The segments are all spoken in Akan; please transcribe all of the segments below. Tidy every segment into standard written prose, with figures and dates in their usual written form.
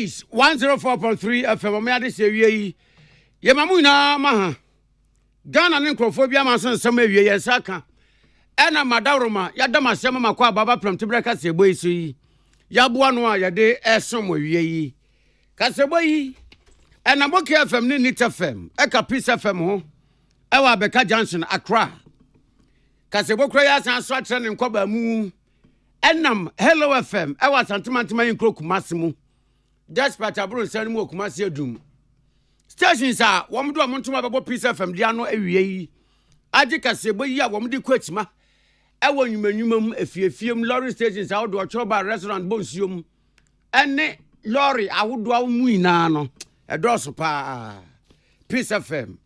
Peace 104.3 FM. Me ade se wie ye mamu na maha. Ghana ne nkrofobia ma so nsem awie ye saka. Ena madawroma ya dama sem makwa baba promtebra ka se boyi so yi. Ya boa no a ye de esom awie yi. Ka se boyi ena boke FM ne Nit FM. Eka Peace FM ho. Ewa Beka Junction Accra. Ka se bokra ya san so atre ne nkoba mu. Enam Hello FM. Ewa santimantima yinkro Kumasimu. Despite abro nsani mu Kumasi adum. Stations a wom do amontoma bebo Peace FM dia no awie yi. Agi kasebo yi a wom di kwatima. Ewo nwumanwumam efiefiem lorry stations a do choba restaurant bonsiom. Ene lorry awodo mu ina no. Edoso pa. Peace FM.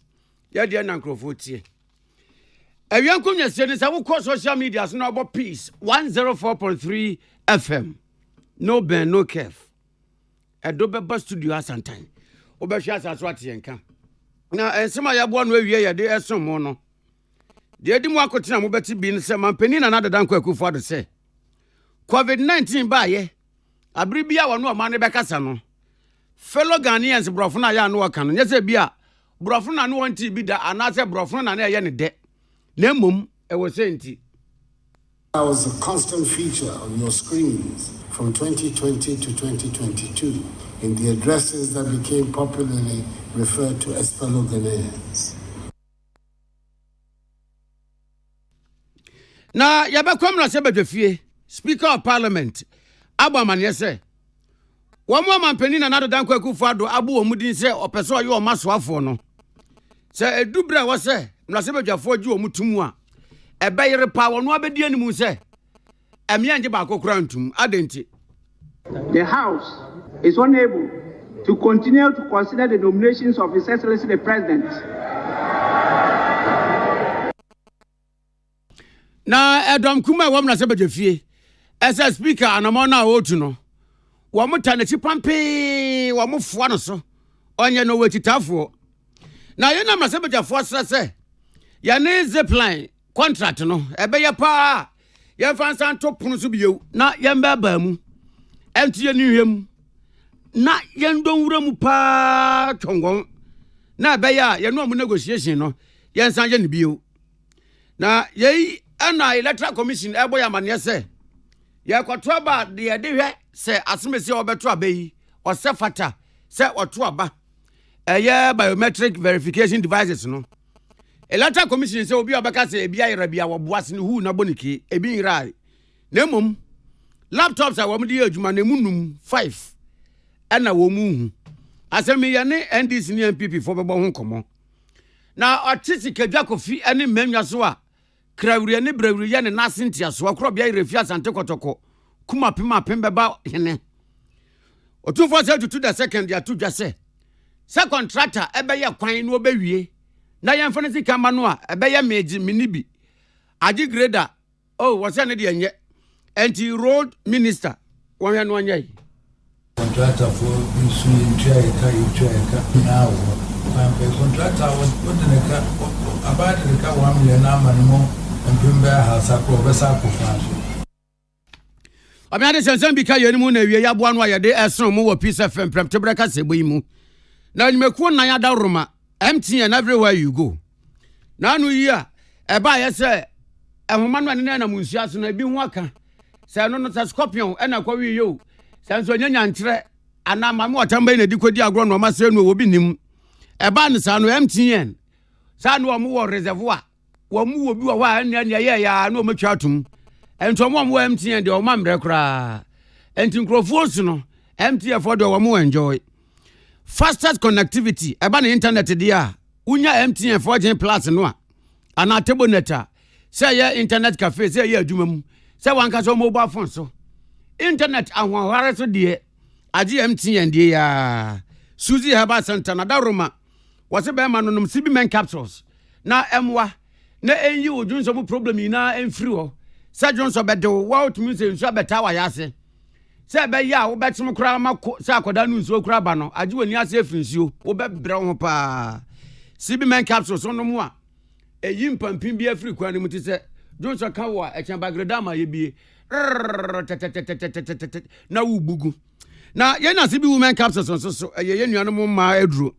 Ya dia na nkrofo tie. Ewian kunya se ni sa wo social media so na obo Peace 104.3 FM. No ben no kef. Edobe studio asantan. Obehia asaso atienka. Na ensema ya bo no awie ye de esom mo no. De edi mu akotena mo beti bi nse mampani na nadadan kwa akufo ade se. COVID-19 ba ye. Abri bia wo no ma ne bekasa no. Fellow Ghanaians brofo na ya no waka no. Nyese bia brofo na no wanti bi da anase brofo na na ye ne de. Na mum e wo senti. That was a constant feature on your screens from 2020 to 2022 in the addresses that became popularly referred to as fellow Ghanaians. Na yabekwam na sebedwefie Speaker of Parliament Abaman yese womo mampani na nado dan kwakufu ado abu omudin se opeso ye omasoafo no se edubra wo se na sebedwafo gi omutumu a ebeyere pa wono abedi animu se emianje ba kokora ntum adenti. The House is unable to continue to consider the nominations of His Excellency the President. Na Edom kuma wom na sebedwefie esa speaker anamona otu no wo muta na chipampe wo mufo no so onye no wetitafo na ye na sebedwafo sese ya ne zipline contract no ebe ye pa ye fansan to punu so bieu na ye mbaba mu enti ye nihem na ye ndonwura mu pa twongon na ebe ya ye no mu negotiation no ye nsan ye ne bieu na ye ana electoral commission ebo ya mane se ye kwato aba de de hwe se asemesi obeto abayi o se fata se oto aba eye biometric verification devices no electoral commission se obi obeka se ebi ayira bia wo boase ne hu na boniki ebi nrai na mum laptops a wo mde adwuma na munum 5 ana wo mu hu asemi ye ne NDC ne MPP fo bebo ho komo na otisi kedwa kofi ene manwa so a krawuri ne brawuri ye ne nasentia so akro bia refi asante kotoko kuma pema pembeba hene otumfo se tutu the second ya tudwa se contractor ebe ye kwan no obewie na ye mfone sika ma no a ebe ye meji minibi agi grader oh wo se ne de enye anti road minister won hwe no anya yi contractor for nsu ntwa now and contractor what the ka about the ka 1 million na manimo mpembe ha sakro be sakro fanso Ami ade sensen bi ka ye ni mu na wie ya boa no a ye de eson mu wo Peace FM premtebra ka sebo yi mu na nyimeku nan ya da roma MTN everywhere you go na anu yi a eba ye se ehoma no ane na munsia so na bi hu aka se no no scorpion e na kwa wi yo senso nyanya ntre ana mame otamba na dikodi agro no ma se no obi nim eba ne sa no MTN sa no mo wo reservoir wo mu wo bi wo ha ane ye ya na o matwa atum ento mo MTN de o ma mre kra enti nkrofo no MTN for de wo mo enjoy fastest connectivity eba na internet dia unya MTN 4G plus no a ana table neta say ye internet cafe say ye adwuma mu say wanka so mobile phone so internet ahwahware so de agi MTN de ya Suzy Herbal Center na daroma wose be ma nonom CB men capsules na emwa na enyi odwunso mu problem ina enfiri ho say jonso be de wo to me say nsu abeta wa yase say be ya wo betim kra ma say akoda nu nsu kra ba no agi woni ase efiri nsuo wo be bre ho pa CB men capsules no mu a eyi mpampim bi afiri kwa ne mu ti say jonso ka wo a echa bagreda ma ye bie na wubugu na yena se bi women capsules so ye nuanom ma aduro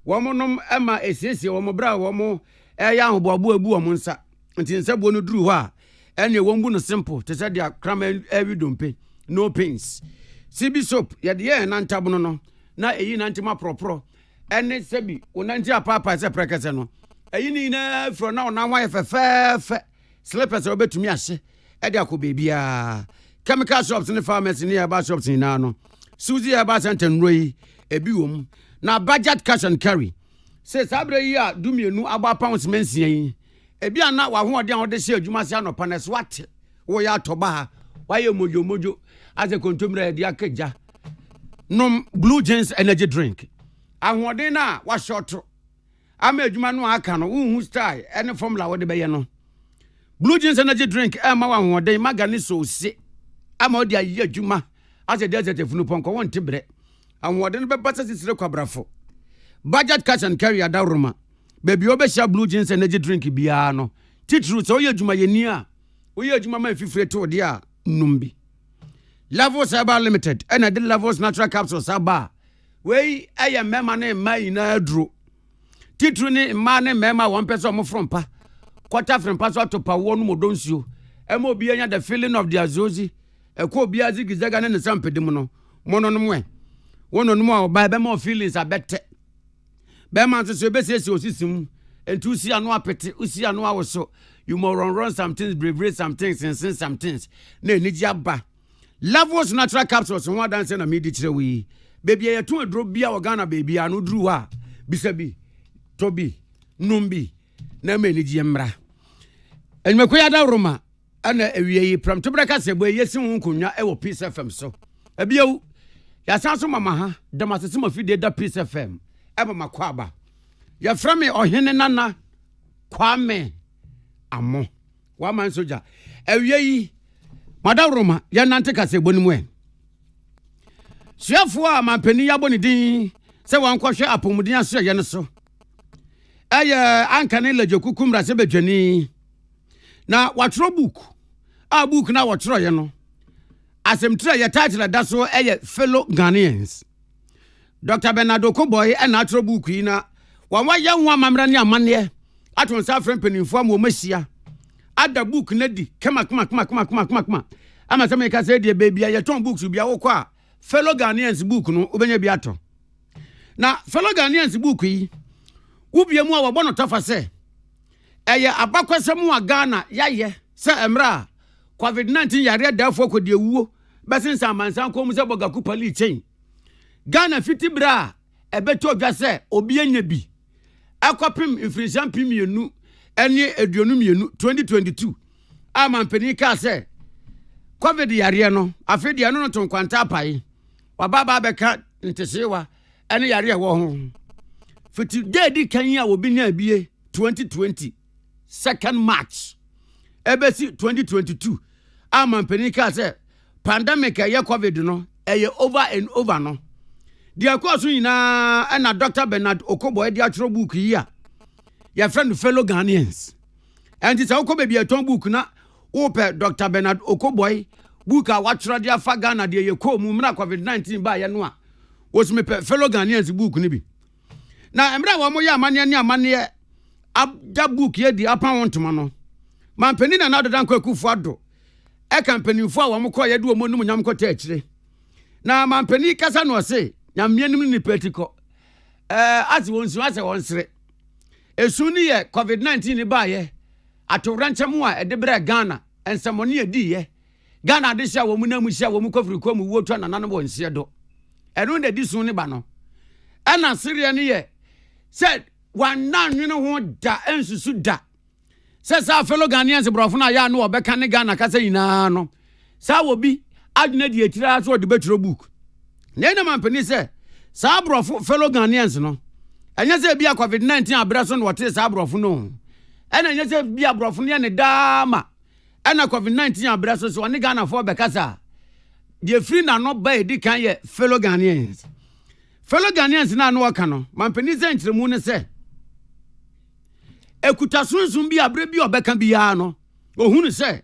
womonom ema esiesie womo bra womo ya ahoboabo abu womo nsa nti nsabo no duru ho a ene wombu no simple te say dia krama every dompe no pains CB soap ye de na ntabono no na eyi na ntima propro ene sebi wonanti apapa se prekese no eyi ni na fro na ona hwa fefefe slippers obetumi ahye e de akobebia chemical shops ne pharmacy ne aba shops ni na no Suzy aba center nroi ebi wom na budget cash and carry say sabre yi a dumienu agba pounds mensia yi ebi ana wa ho ode an ode hye adwuma se anopa na swat wo ya toba ha wa ye mojo as a contumra de akaja nom blue jeans energy drink ahode na wa short ama adwuma no aka no hu style any formula wo de be ye no blue jeans energy drink ma wa hode magani so se ama ode ayi adwuma as a desert funu ponko won tibre ahode no be basa sisire kwabrafo budget cash and carry adaruma baby obesha blue jeans energy drink bia no titru so ye adwuma ye ni a wo ye adwuma ma fifire to de a numbi Lavos Herbal Limited and I did Lavos Natural Capsules Aba. We aye mema ne mai na adro. Titru ni ma ne mema one person mo from pa. Quarter from pass to pa wonu mo donsuo. Emo bi anya the feeling of the azozi. Eko bi azigizaga ne sampedem no. Mono no mwe. Wono no mo ba be mo feelings abete. Be man so be sesi osisim. Entu si anu apete, usi anu awoso. You mo run some things, brave some things and sin some things. Ne niji aba. Lavos Natural Capsules one dance na me di kire wi baby ya to adro bia Ghana baby anu duru ha bisabi tobi numbi na me ni giemra enmekoya da roma ana ewie yi pram to braka se boy yesi hu nkonwa e wo Peace FM so ebiewu ya sanso mama ha damasese mafide da Peace FM e ba makwa aba ya frame ohene nana kwame amo wa man soja ewie yi Madam Roma, ya nante kase bonimu en. Suafo a mampani ya boni din se wan kwhwe apomudin aso ye ne so. Akan le jokukum rase bedwani. Na watro book. A book na watro ye no. Asemtre ye title da so fellow Ghanaians. Dr. Bernardo Koboy na atro book yi na wan wa ye ho amamra ne amane aton sa frem penifo am wo masia. Ada book na di kama ama se me ka se de baby ya ton books bia wo kwa fellow Ghanaians book no obenya bia to na fellow Ghanaians book yi wo bia mu a wo no tofa se eye abakwasem wa Ghana yaye se emra COVID-19 yare dafo ko de wuo besensa mansan ko mu se bogaku pali chain Ghana fiti bra ebeto dwa se obi anya bi akopim infrinsan pimienu eni eduonu mienu 2022 amampani ka se COVID yare no afedi ano no ton kwanta pai wababa beka ntesewa eni yare wo ho fiti dedi kan ya obi nya bie 2020 2nd March ebesi 2022 amampani ka se pandemic ya COVID no eye over and over no dia kwaso nyina na Dr. Bernard Okoboy dia atro book yi a your friend fellow Ghanaians. And it's how come be a ton book na ope Dr. Bernard Okoboy book a watchra dia fa Ghana de ye ko mu mra COVID-19 ba ye no a was me fellow Ghanaians book ni bi. Na emra wo mo ya amane ne amane abda book ye di apa wontoma no. Man pani na dan kwakufu ado. E kan panifo a wo mo ko ye de wo mo num nyam ko ta akire. Na man pani kasa no se nyamienim ni petiko. As wonsu ase wonsre. Esuni ye COVID-19 ni ba ye atoranchemu a edebra Ghana ensamoni edi ye Ghana de hia wo mu na mu hia wo mu kofiri ko mu wotu na nanu wonsie do enu de di sun ni ba no ana sire ni ye said wan na nwene ho da ensusu da sa fellow Ghanaians brofo na ya no obeka ne Ghana kasa yina no sa wo bi adwene di etira so de betro book na ina mampani se sa brofo fellow Ghanaians no anya se bia COVID-19 abraso no wote sa brofo no ena anya se bia brofo ne dama ena COVID-19 abraso so ne Ghana fo be kasa de free na no ba edi kan ye fellow Ghanaians na no waka no mampani se ntremu ne se ekuta sunsun bi abre bi obeka bi ya no ohunu se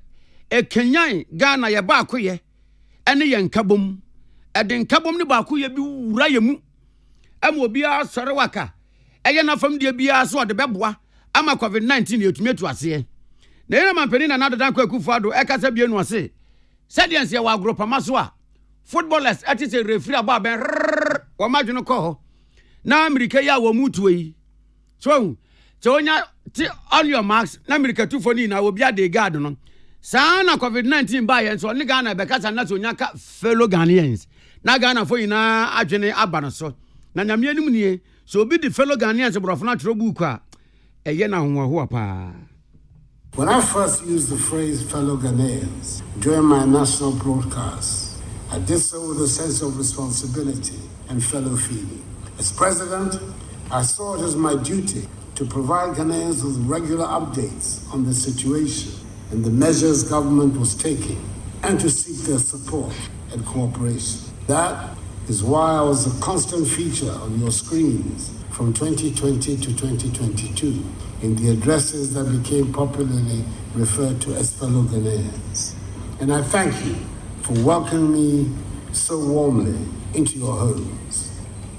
ekenyan Ghana ye ba akoye ene ye nkabom ɛde nkabom ne baako yɛ bi wura yɛ mu ama obi asɔre waka ɛyɛ na fam de bia so de bɛboa ama covid-19 yɛtumi atu ase na yɛn mampani na nadodan kwakufu ado ɛkasa bie no ase sɛdeɛ nsia wɔ agropama so a footballers ɛte sɛ referee aba ben wɔn adwene kɔ hɔ na America ya wɔ mu tuo yi so onya ti on your marks na America tufo ni na obi ade guard no saa na covid-19 ba yɛn so ne Ghana bɛkasa na so onya ka fellow Ghanaians na Ghana fo nyina adwene aba no so na nyame anim nie so obi di fellow Ghanaians borɔfo na tro book a ɛyɛ na ho pa. When I first used the phrase fellow Ghanaians during my national broadcast, I did so with a sense of responsibility and fellow feeling. As president, I saw it as my duty to provide Ghanaians with regular updates on the situation and the measures government was taking, and to seek their support and cooperation. That is why I was a constant feature on your screens from 2020 to 2022 in the addresses that became popularly referred to as fellow Ghanaians. And I thank you for welcoming me so warmly into your homes.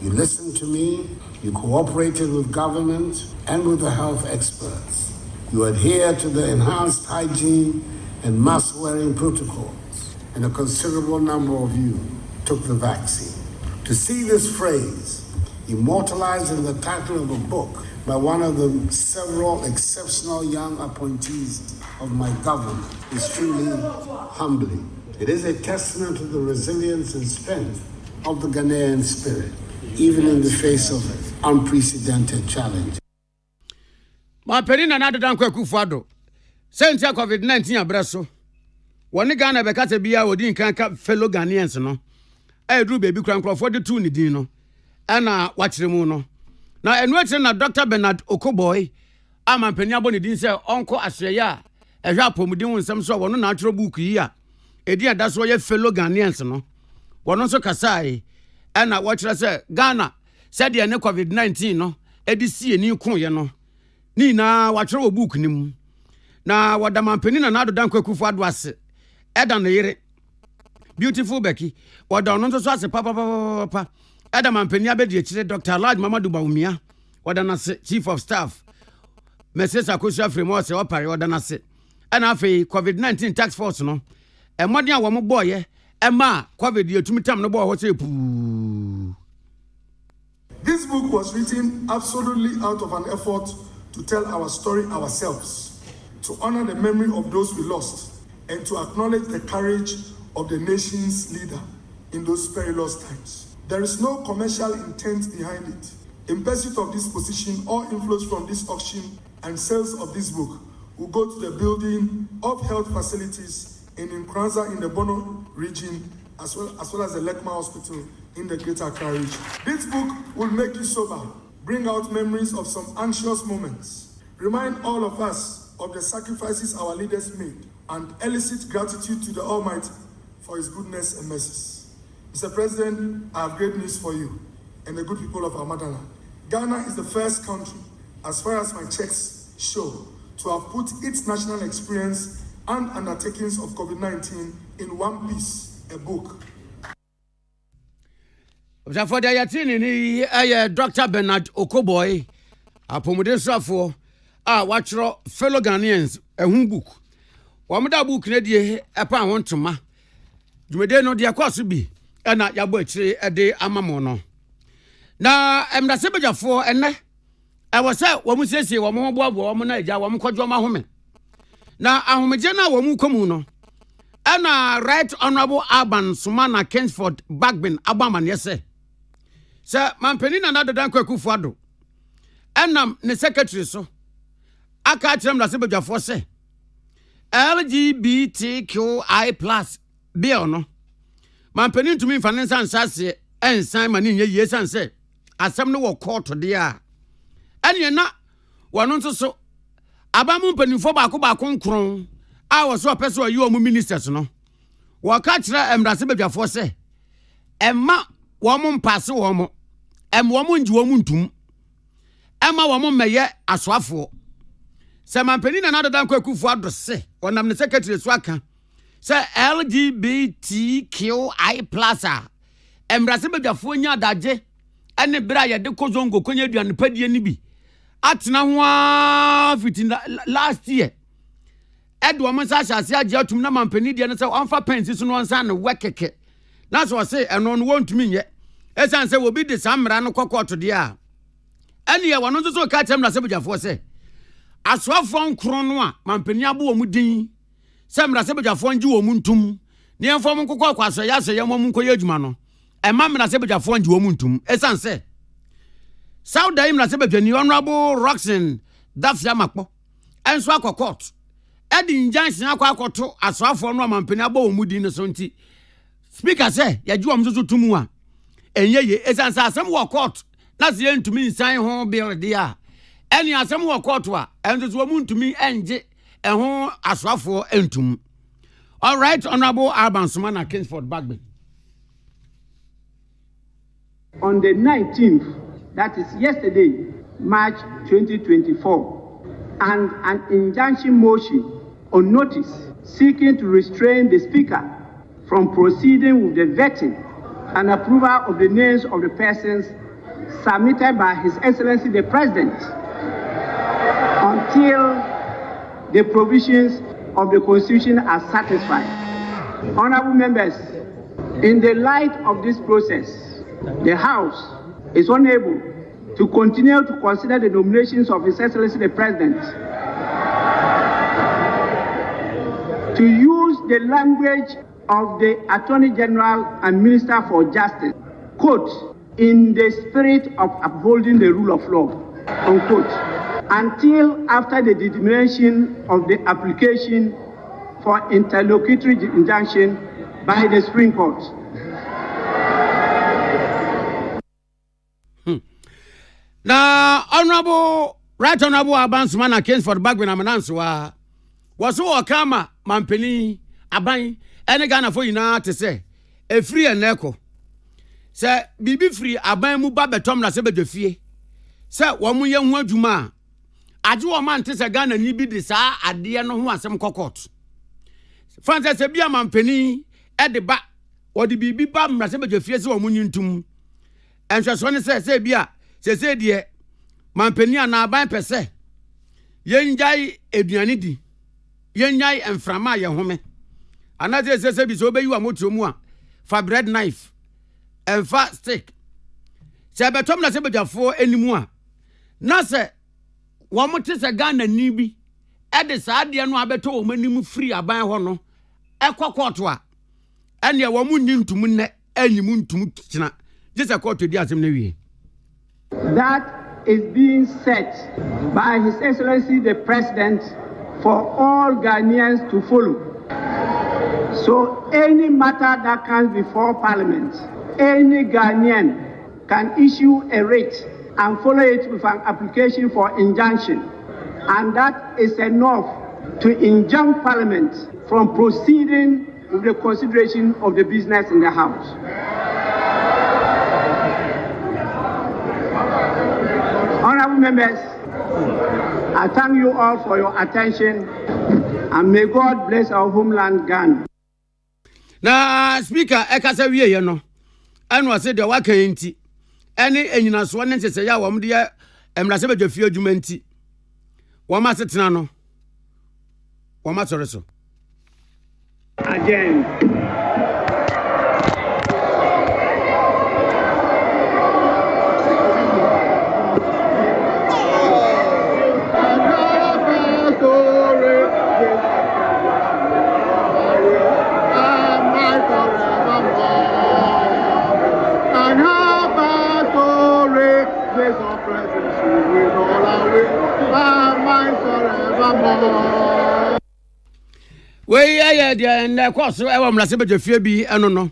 You listened to me, you cooperated with government and with the health experts. You adhere to the enhanced hygiene and mask-wearing protocols, and a considerable number of you took the vaccine. To see this phrase immortalized in the title of a book by one of the several exceptional young appointees of my government is truly humbling. It is a testament to the resilience and strength of the Ghanaian spirit, even in the face of unprecedented challenge. Ma penina na adodan kwakufu ado sentia covid-19 abreso woni Ghana bekata bia wodi nkan ka fellow Ghanaians no edru baby krankrofo de tu ni din no ana wachiremu no na enu atire na Dr. Bernard Okoboy ama peni abo ne din se onko aseye a ehwe apomuden wonsem so wono na atro book yi a edi ada so ye fellow Ghanaians no wono so kasai ana wachire se Ghana said de ne covid-19 no edi sie ni kun ye no ni na wachire wo book ni mu na wadamanpeni na adodan kwakufu ado ase eda na yire beautiful Becky wada no so ase papa eda mampeni abedi akire Dr. Laj Mamadu Bawumia wada na se chief of staff Mrs. Akosia Fremo se opare wada na se ana afi covid-19 task force no emode a wo mo boye ema covid yetumi tam no bo ho se pu. This book was written absolutely out of an effort to tell our story ourselves, to honor the memory of those we lost, and to acknowledge the courage of the nation's leader in those perilous times. There is no commercial intent behind it. In pursuit of this position, all inflows from this auction and sales of this book will go to the building of health facilities in Nkranza in the Bono region, as well as the Lekma Hospital in the Greater Accra region. This book will make you sober, bring out memories of some anxious moments, remind all of us of the sacrifices our leaders made, and elicit gratitude to the Almighty for His goodness and mercies. Mr. President, I have great news for you and the good people of our motherland. Ghana is the first country, as far as my checks show, to have put its national experience and undertakings of COVID-19 in one piece, a book. For the Yatini ni Dr. Bernard Okoboy apomode safo a watchro fellow Ghanaians ehun book wa moda book ne die epa ho ntoma dwumede no de akoso bi na yabo akire ede amamo no na emdase bejafo ene ewo se wo mu siesie wo mo boabo wo mo na eja wo mo kwadwo ma home na ahomeje na wo mu komu no ana Right Honorable Aban Sumana Kingsford Bagbin Abaman yese se mampeni na adodan kwakufu ado enam ne secretary so aka tirem na sebadwafo se LGBTQI+ bill no mampeni ntumi mfane nsansase ensan mani nye yie sanse asem no wo court de a ene na wono nso so abamu mpanimfo baako nkron a wo so pese oyi omu ministers no wo ka kire emrase badwafo se emma wo mo mpase wo mo wo mo nji wo mo ntum emma wo mo meye asoafo se mampeni na adodan kwakufu ado se wonam ne secretary so aka se LGBTQI+ emrase badwafo nya adagye ene bra ye de kozongo konya aduane padie ni bi atena ho fitin last year edwo mo sa hyase agye atum na mampani de ne se onfa pensi so no onsa ne wekeke na so se eno no wontumi nye esan se wobi de samra no kokoto de a ene ye wono so ka tem na se badwafo se asoafo nkro no a mampani abo wo mu din se mra se badwafo ngi wo mu ntum ne enfo mo kokọ kwaso ya so ye mo mu nkoye adwuma no ema mra se badwafo ngi wo mu ntum esan se Sauda imra se badwani honorable Roxen Dafia Makpo enso akokot edi injunction akoto asoafo no mampani abo wo mu din no so nti speaker se ya juwam so tumu a enyeye esan se asem wo court na se yentumi nsan ho bill dia eni asem wo court a enso wo mu ntumi enje eho asoafo entum. All right, Honorable Alban Sumana Kingsford Bagbe. On the 19th, that is yesterday, March 2024, and an injunction motion on notice seeking to restrain the Speaker from proceeding with the vetting and approval of the names of the persons submitted by His Excellency the President until the provisions of the Constitution are satisfied. Honorable members, in the light of this process, the House is unable to continue to consider the nominations of His Excellency the President. To use the language of the Attorney General and Minister for Justice, quote, in the spirit of upholding the rule of law, unquote, until after the determination of the application for interlocutory injunction by the Supreme Court. Now, Honorable Alban Sumana Kingsford Bagbe na mananso was so okama mampeni aban ene Ghana fo yina te se e free eneko se bibi free aban mu ba betom na se bedwafie se wo mu ye hu adwuma age wo man te se Ghana ni bi de saa ade no ho asem kokot fanse se bia mampeni e de ba wo de bibi ba mra se bedwafie se wo mu nyintum enhweso ne se bia se de mampeni ana aban pese yenjai eduane di yenjai enframa ye home anaze se bi so be yiwa moto mu a fa bread knife enfa stick se betom na se bedwafo enimu a na se wo mote se Ghana ni bi e de sa de no abeto wo manim free aban ho no ekokoto a ene wo mu nyintum ne anyim ntum kina jese koto di asem na wie. That is being set by His Excellency the President for all Ghanaians to follow. So any matter that comes before Parliament, any Ghanaian can issue a writ and follow it with an application for injunction. And that is enough to injunct Parliament from proceeding with the consideration of the business in the House. Honorable members, I thank you all for your attention and may God bless our homeland Ghana. Na speaker ekasa wie ye no eno ase de waka enti ene enyinaso ne ntese ya wo mde emrase badwafie adwuma enti wo ma setena no wo ma sore so Again. We ya de course e wa mrase badwafie bi eno no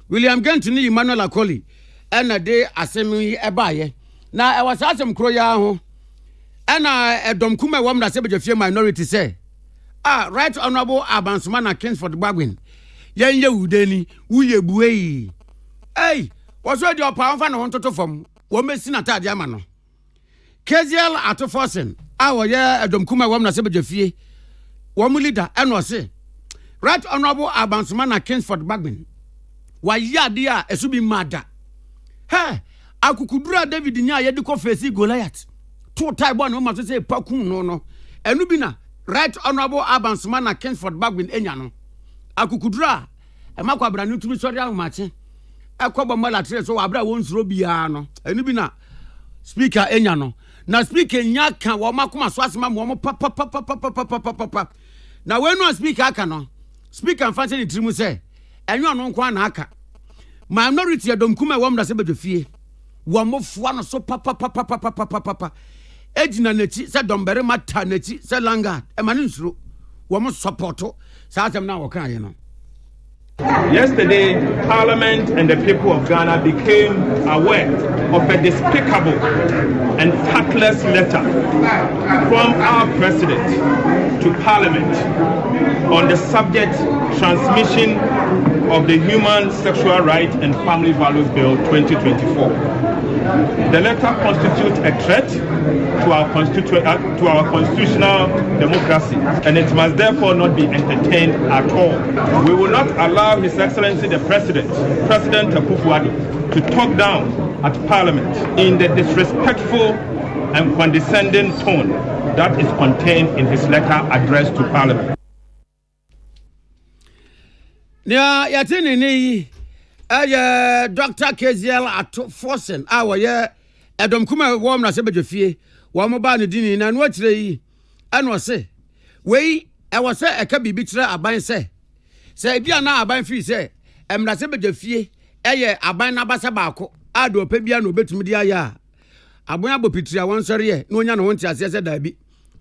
William Gentu ni Emmanuel Akoli ena de asem yi ebaye na e wasa asem kro ya ho ena edom kuma e wa mrase badwafie minority say right honorable Alban Sumana Kingsford Bagwin yen ye wudeni wuye buei waso de opa onfa na ho toto fam wo mesi na tade ama no Keziel Atoforsen wo ye edom kuma e wa mrase badwafie wo mu leader eno se right honorable Alban Sumana Kingsford Bagwin wa yade a esubi mada Hey, akukudura David nya ye de ko face Goliath. Two tie born no ma so say pakun no. Enu bi na Right Honorable Abansman na Kingsford Bagwin enya no. Akukudura e makwa abra no tumi sori ahmache. Ekwobo mala tre so abra won suro bia no. Enu bi na speaker enya no. Na speaker nya kan wo makoma so asema mo pa. Na we no speaker aka no. Speaker function trimu say enyo no nko na aka. Minority adomkuma wo mda se bedofie. Wo mofo no so pa. Ejina nachi se dombere mata nachi se langa e mane nsuro. Wo mo supporto sa asem na wo kan ye no. Yesterday, Parliament and the people of Ghana became aware of a despicable and tactless letter from our president to Parliament on the subject transmission of the Human Sexual Rights and Family Values Bill 2024. The letter constitutes a threat to our constitutional democracy, and it must therefore not be entertained at all. We will not allow His Excellency the President Akufo-Addo, to talk down at Parliament in the disrespectful and condescending tone that is contained in his letter addressed to Parliament. Yatini ni Dr. KZL at Forsen awoye Edom kuma wo na se bedofie wo mo ba ne dini na no akire yi eno se wei e wo se eka bibi kire aban se bia na aban fi se emra se bedofie eye aban na basa baako ado pa bia no betumi dia ya abon abopitria won sori ye na onya no won ti ase se da bi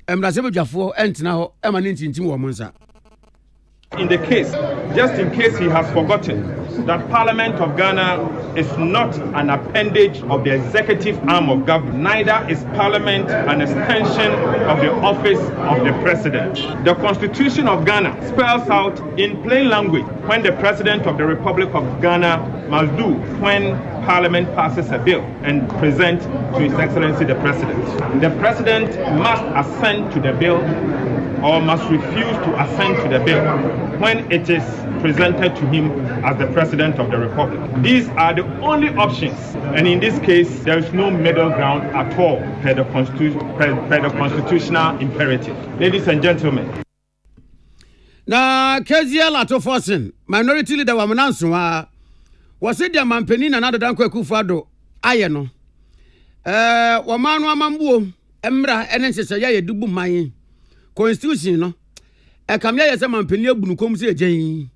emra se bedwafo entena ho e ma ne ntintim wo mo nsa. In the case, just in case he has forgotten, that Parliament of Ghana is not an appendage of the executive arm of government, neither is Parliament an extension of the office of the President. The Constitution of Ghana spells out in plain language when the President of the Republic of Ghana must do when Parliament passes a bill and present to His Excellency the President. The President must assent to the bill or must refuse to assent to the bill when it is presented to him as the President of the Republic. These are the only options, and in this case, there is no middle ground at all per the constitutional imperative. Ladies and gentlemen. Na KZL ato Forsen, minority leader wa mananso was it the mampeni na nado danko Akufo-Addo aye no. Wa manu amambuo emra ene nsese ya yedubu man. Constitution no kamya yese mampeni abunu kom se agyan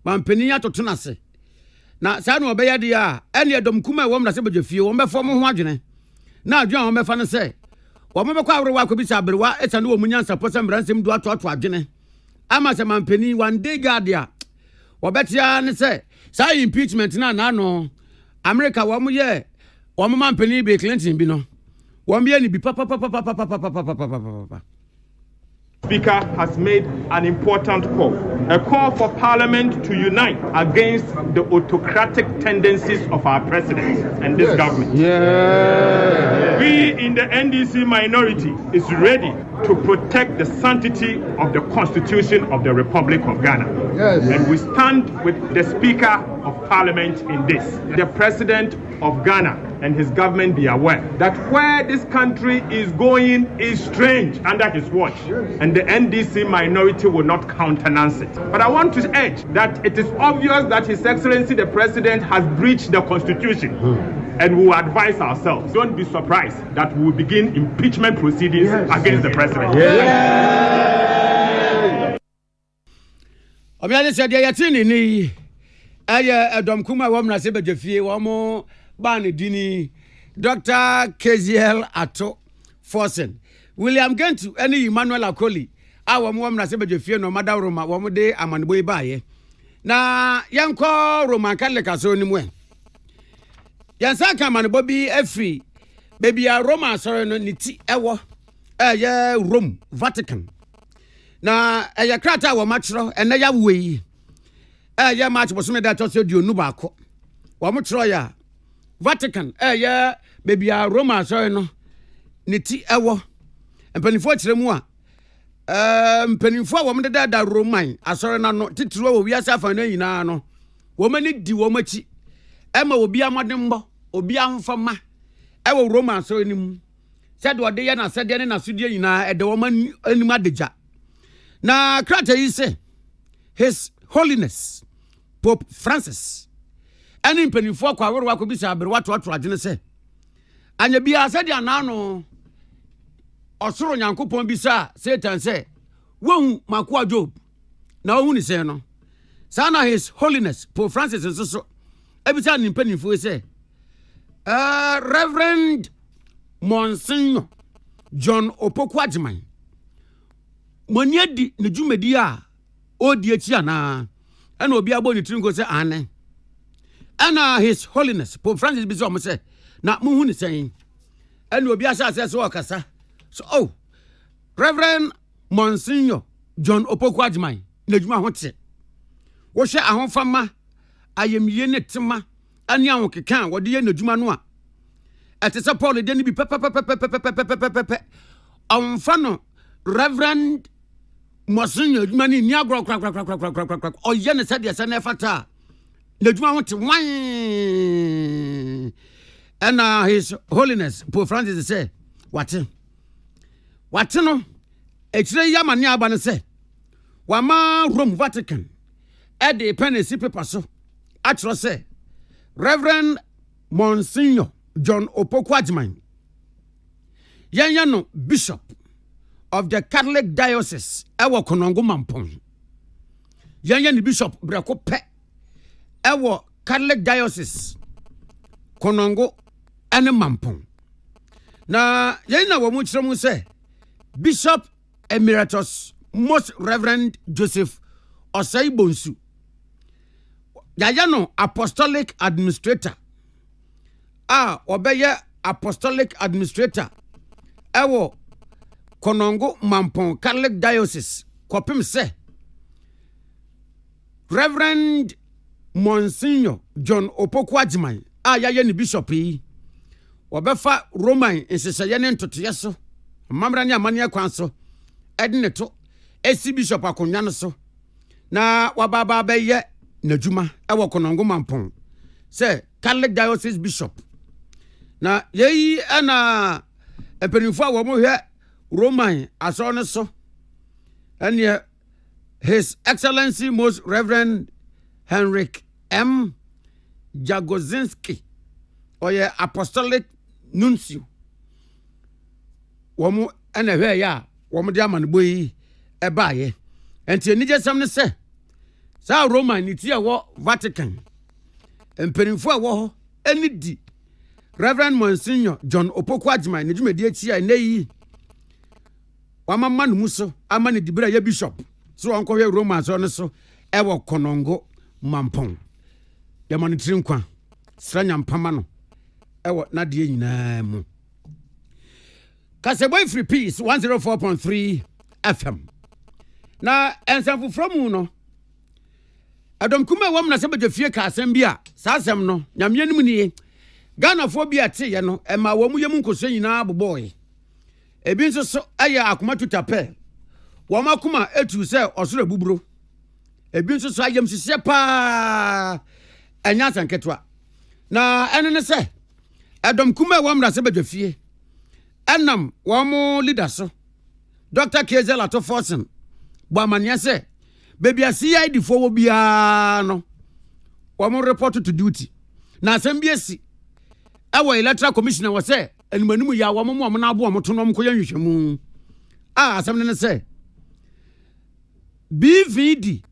mampeni atoto nase na sa no obeya de a ene edom kuma wom na se bedwafie wom befo mo ho adwene na adwene wom befa ne se wom bekwa awre wa kobisa abrewa eta no wom nyansa posem bransem du ato adwene ama se mampeni one day guardia wobetia ne se sa impeachment na no America wom ye wom mampeni be Clinton bi no wom ye ni bi papa. Speaker has made an important call, a call for Parliament to unite against the autocratic tendencies of our President and this government. We in the NDC minority is ready to protect the sanctity of the Constitution of the Republic of Ghana. And we stand with the Speaker of Parliament in this. The President of Ghana and his government be aware that where this country is going is strange under his watch, and the NDC minority will not countenance it. But I want to urge that it is obvious that His Excellency the President has breached the Constitution, and we will advise ourselves. Don't be surprised that we will begin impeachment proceedings against the President. Bani dini Dr. KZL ato Forsen William Gentu any Emmanuel Akoli awa mwam na sebe jefie no mada Roma wo de amanbo ibaye na yanko Roman Catholic aso ni mwe yansa ka amanbo bi afri baby a Roma sorry no niti ewo ye Rome Vatican na ye krata wo machro ene ya weyi ye match bosome da to se dionu ba ko wo mchro ya Vatican ya baby a Roma sorry no niti ewo empanifo kiremu a mpanifo a wo mde da Roman asori na no titiro wo wiase afa na nyina no wo mani di wo machi ema obi amadembo obi amfama ewo Roman so anim said what dey na said dey na sudie nyina ede wo anim adegya na krata yi say His Holiness Pope Francis any mpanifo kwa woro wako bisa abere wato agene say anya bia said ya na no osoro nyankopon bisa Satan say won makoa Job na ohun ni say no sana His Holiness Pope Francis so ebisa ni mpanifo say Reverend Monsignor John Opokwajiman moniadi ne dwumadi a odi echi ana ana obi abo ni tringo say ane ana His Holiness Pope Francis bi so mo say na muhu ni sen ana obi asa so okasa so Reverend Monsignor John Opokwajiman na dwuma ho te wo hwe ahonfama ayemiye ne tema ani ahon kekan wo de ye na dwuma no a etese Paul de ni bi pepepepepepepepepepepe onfa no Reverend Monsignor dwuma ni agro kra oye ne sade se na fata na dwuma ho te wan and His Holiness Pope Francis say what no ekire yamane aba ne say wama Rome Vatican e de penesi paper so atro say Reverend Monsignor John Opokwajiman yanya no Bishop of the Catholic Diocese ewo Konongo Mampong yanya ni Bishop breko pe ewo Catholic Diocese Konongo ene Mampong na yanya wo mu kire mu say Bishop Emeritus Most Reverend Joseph Osei Bonsu yaya no Apostolic Administrator obeye Apostolic Administrator ewo Konongo Mampong Catholic Diocese kopim se Reverend Monsignor John Opokwajiman yaya ni bishop yi obefa Roman nseseye ne ntotoye so mamra ne amane akwan so edne to esi bishop akonya no so na wababa beye najuma ewo Konongo Mampong say Catholic Diocese Bishop na yeyi ana epenifo wo mo hwe Roman aso ne so ene His Excellency Most Reverend Henrik M. Jagozinski oye Apostolic Nuncio wo mo ene hwe ya wo mo de amanebo yi ebaye enti enije sam ne se sa Roman ni tie wo Vatican emperimfo a wo ho eni di Reverend Monsignor John Opokwajiman ni dwumadi achi a neyi wamama no muso amane dibira ya bishop so onko hwe Roman so ne so ewo Konongo Mampong ya monitiri nkwa sranya mpama no ewo na de nyina mu Kaseboy Free Peace 104.3 FM na ensamfu from no Adam kuma wam na sebe dwafie ka asem bi a sa asem no nyame anim nie Ghana fo bi ate ye no e ma wamu yem nkoso nyina boboy ebi nso so aya akoma tutape wam akoma etu se osoro buburo ebi nso so ayem sise pa anya sanketwa na ene ne se Adam kuma wam na sebe dwafie enam wamu leader so Dr. Kezel Ato Forsen bo amanya se baby CID fo wo bia no wam report to duty na asem bi esi awo electoral commissioner was say animanum ya wam mo na abo mo to no mko yanhwehwemu asem ne say BVD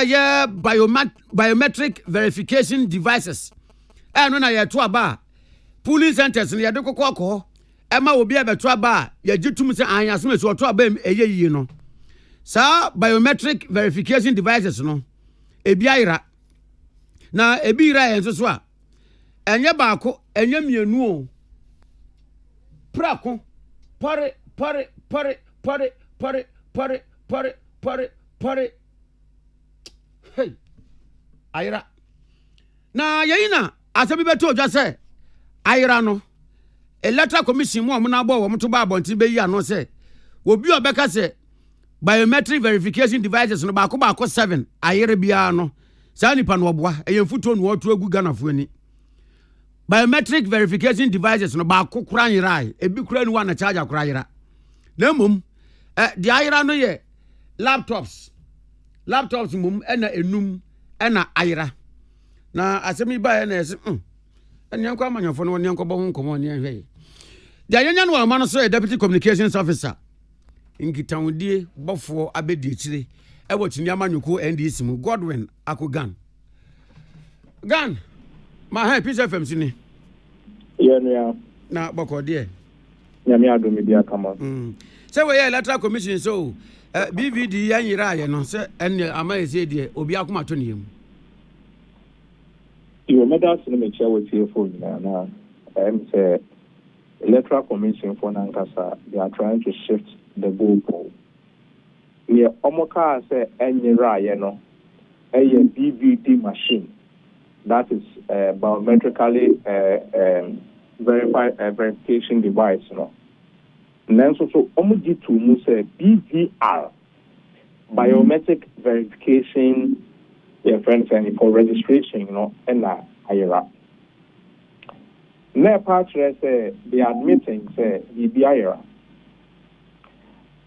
yeah biometric verification devices no na ye to aba police centers ne ye de kokoko ema obi abeto aba ye gitum se anyaso meso to aba eyeyi no sa biometric verification devices no ebi ayira na ebi ira enso so a enye baako enye mienu o prako pare hey ayira na yeyina asabi beto odwa se ayira no electoral commission mo na abo wo mto ba abonti be yi ano se obi obeka se biometric verification devices no baako 7 ayire bia no sa nipa no oboa eyemfuto no otu agu Ghana fo ani biometric verification devices no ba kokura yirai ebi kura ni wa na charger kura yira na mum di ayira no ye laptops mum na enum na ayira na asemi ba na ese enyanko amanyofo no enyanko bo nkomo ne hwe di ayenya no ma no so deputy communications officer nkitawudie bofo abedi akire ewo chini amanyuko NDC mu Godwin Akan gan ma ha Peace FM sini yeah na boko de nyame adom bi akama say we electoral commission so BVD yanyira ye no say ene amaye de obi akoma to ne mu you meda sino me chawo tie phone na say electoral commission for Nankasa, they are trying to shift the goalpost. Yeah, Omoka say enyira ye no a BVD machine that is biometrically verification device no. Then so omuji to mu say BVR biometric verification friends and for registration and ayira. Na patre say they admitting say the ayira.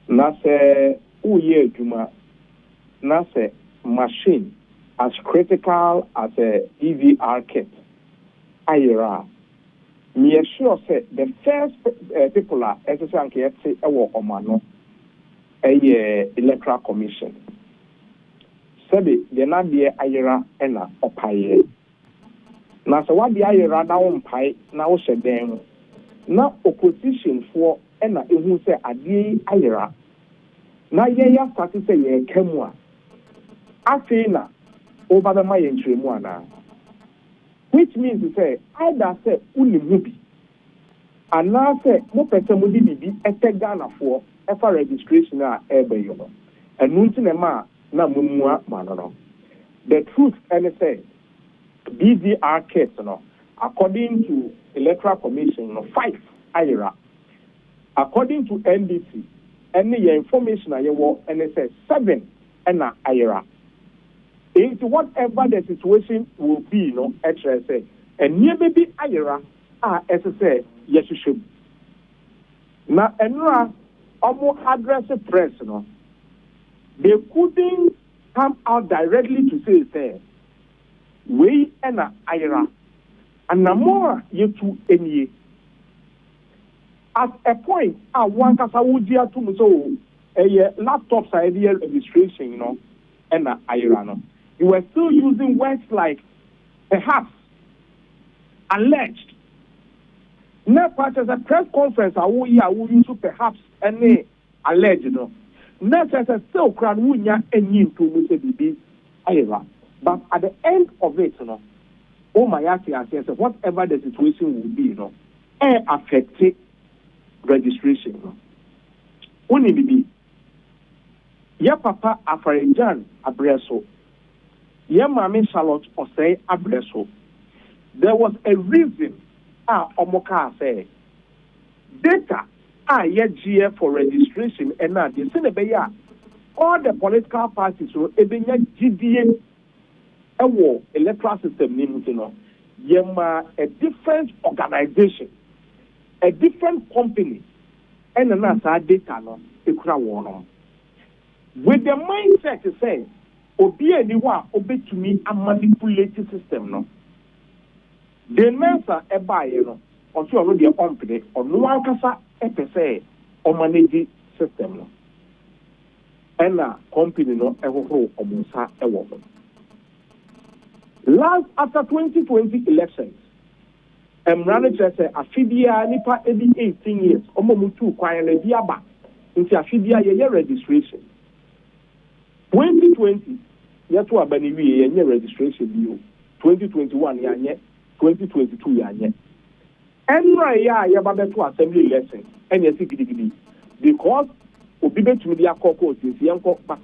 Na say uye juma na say machine as critical as a EVR kit. Ayira. Me sure say the first people are SSNK say ewo omano electoral commission. Sabi de na de ayira ena opaye. Na so what the ayira na wonpai na wo hyeden na opposition for ena ehu say ade ayira. Na ye ya start say ye kemu a afi na over the my entremu ana. Which means to say either say unimu bi and now say mo pese mo di bibi Ghana for efa registration a ebe yo no enu nti na ma na mumua manono. The truth and say BVR kits no according to electoral commission no 5 ayira according to NDC any information ayewo and say 7 na ayira. Into whatever the situation will be, say, and near baby ayira, as I say, yes, you should. Now, and almost address the press, they couldn't come out directly to say, we and ayira, and no more you to any. At a point, I want us to so a laptop side registration, and ayira, You were still using words like perhaps, alleged. Now, part as a press conference, I will use perhaps any alleged. Now, as a still crowd, we are any to Mr. Ayra. But at the end of it, oh my God, whatever the situation will be, affected registration. Only be. Ya papa Afarijan Abreso. Ye mami Charlotte Osei Abreso. There was a reason Omoka say data ye GF for registration and now the Senebeya all the political parties so ebenya GDA electoral system nimuno yema a different organization, a different company and another data no ekura wono with the mindset to say obi eniwa obetumi a manipulate system no the mensa ebaye no onto ono de company ono ankasa epese o manage system no ena company no ehoho omunsa ewo last after 2020 elections Mrani say afidia nipa ebi 18 years omo mutu kwan na bi aba nti afidia ye registration 2020 yeto abani wi ye registration bio 2021 yanye 2022 yanye enra ya ba beto assembly election enya sigidi because obi betumi dia kokko since yenko but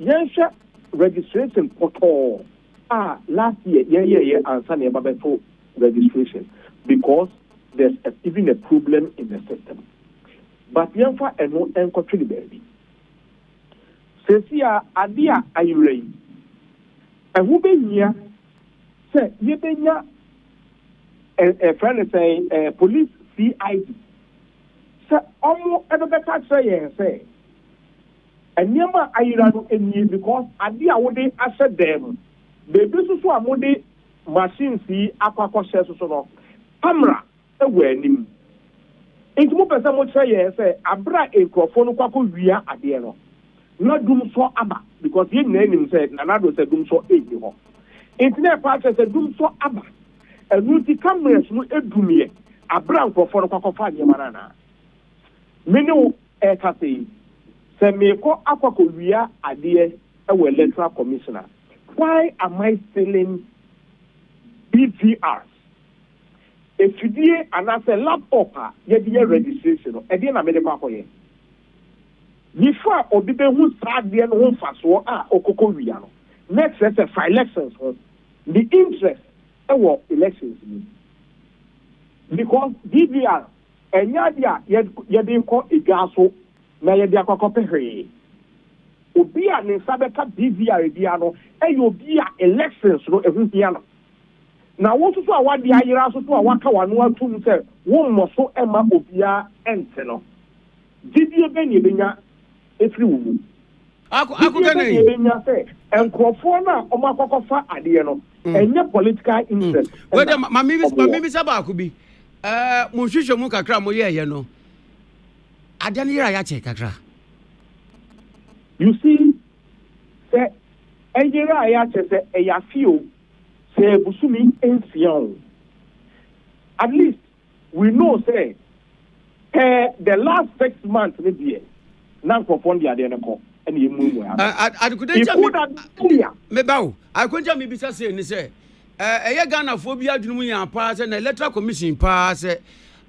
yenhwe registration portal last year yeah answer na ba beto registration because there's even a problem in the system but yenfa eno enko twini baby sesia adia ayurei ehu benya se yebenya a friend saying police CID. So almost every catch say. And never ayirano any because adi awode ashe them. Baby so amode machine si akwa share so no. Camera ewe anim. Enti mo pese mo say abra enkrofo no kwakọ wia ade no. No dum so aba because ye na anim say nanado say dum so eji ho. Enti na pa say dum so aba. Enu ti cameras no edumie abra enkrofo no kwakọ fa de manana. Menu ka say se me ko akwakọ wia ade ewe electoral commissioner. Why am I selling BVRs? If you do and I say laptop, you do registration. Again, I made a paper here. Before Obibe who start the home fast or Okoko Riano. Next, let's say for elections. The interest of elections. Because BVR and Yadia, you didn't call a gaso, na Yadia Cocope. Obia ne sabeka BVR Diano, and you be elections no every piano. Now, what to what the Ayra so to a waka one to say, one more so Emma Obia and Seno. Did you Benya if you will? I say, and Crofona or Macofa Adiano, and your political interest. Whether my maybe Saba could be Mushisha Mukakra Moya, you know. Adanira Yache Kakra. You see, say, Ayra Yache say, a yafiu. At least we know say the last 6 months maybe now perform the identical and you move. I couldn't me be say a Ghana phobia Jumuya pass and electoral commission pass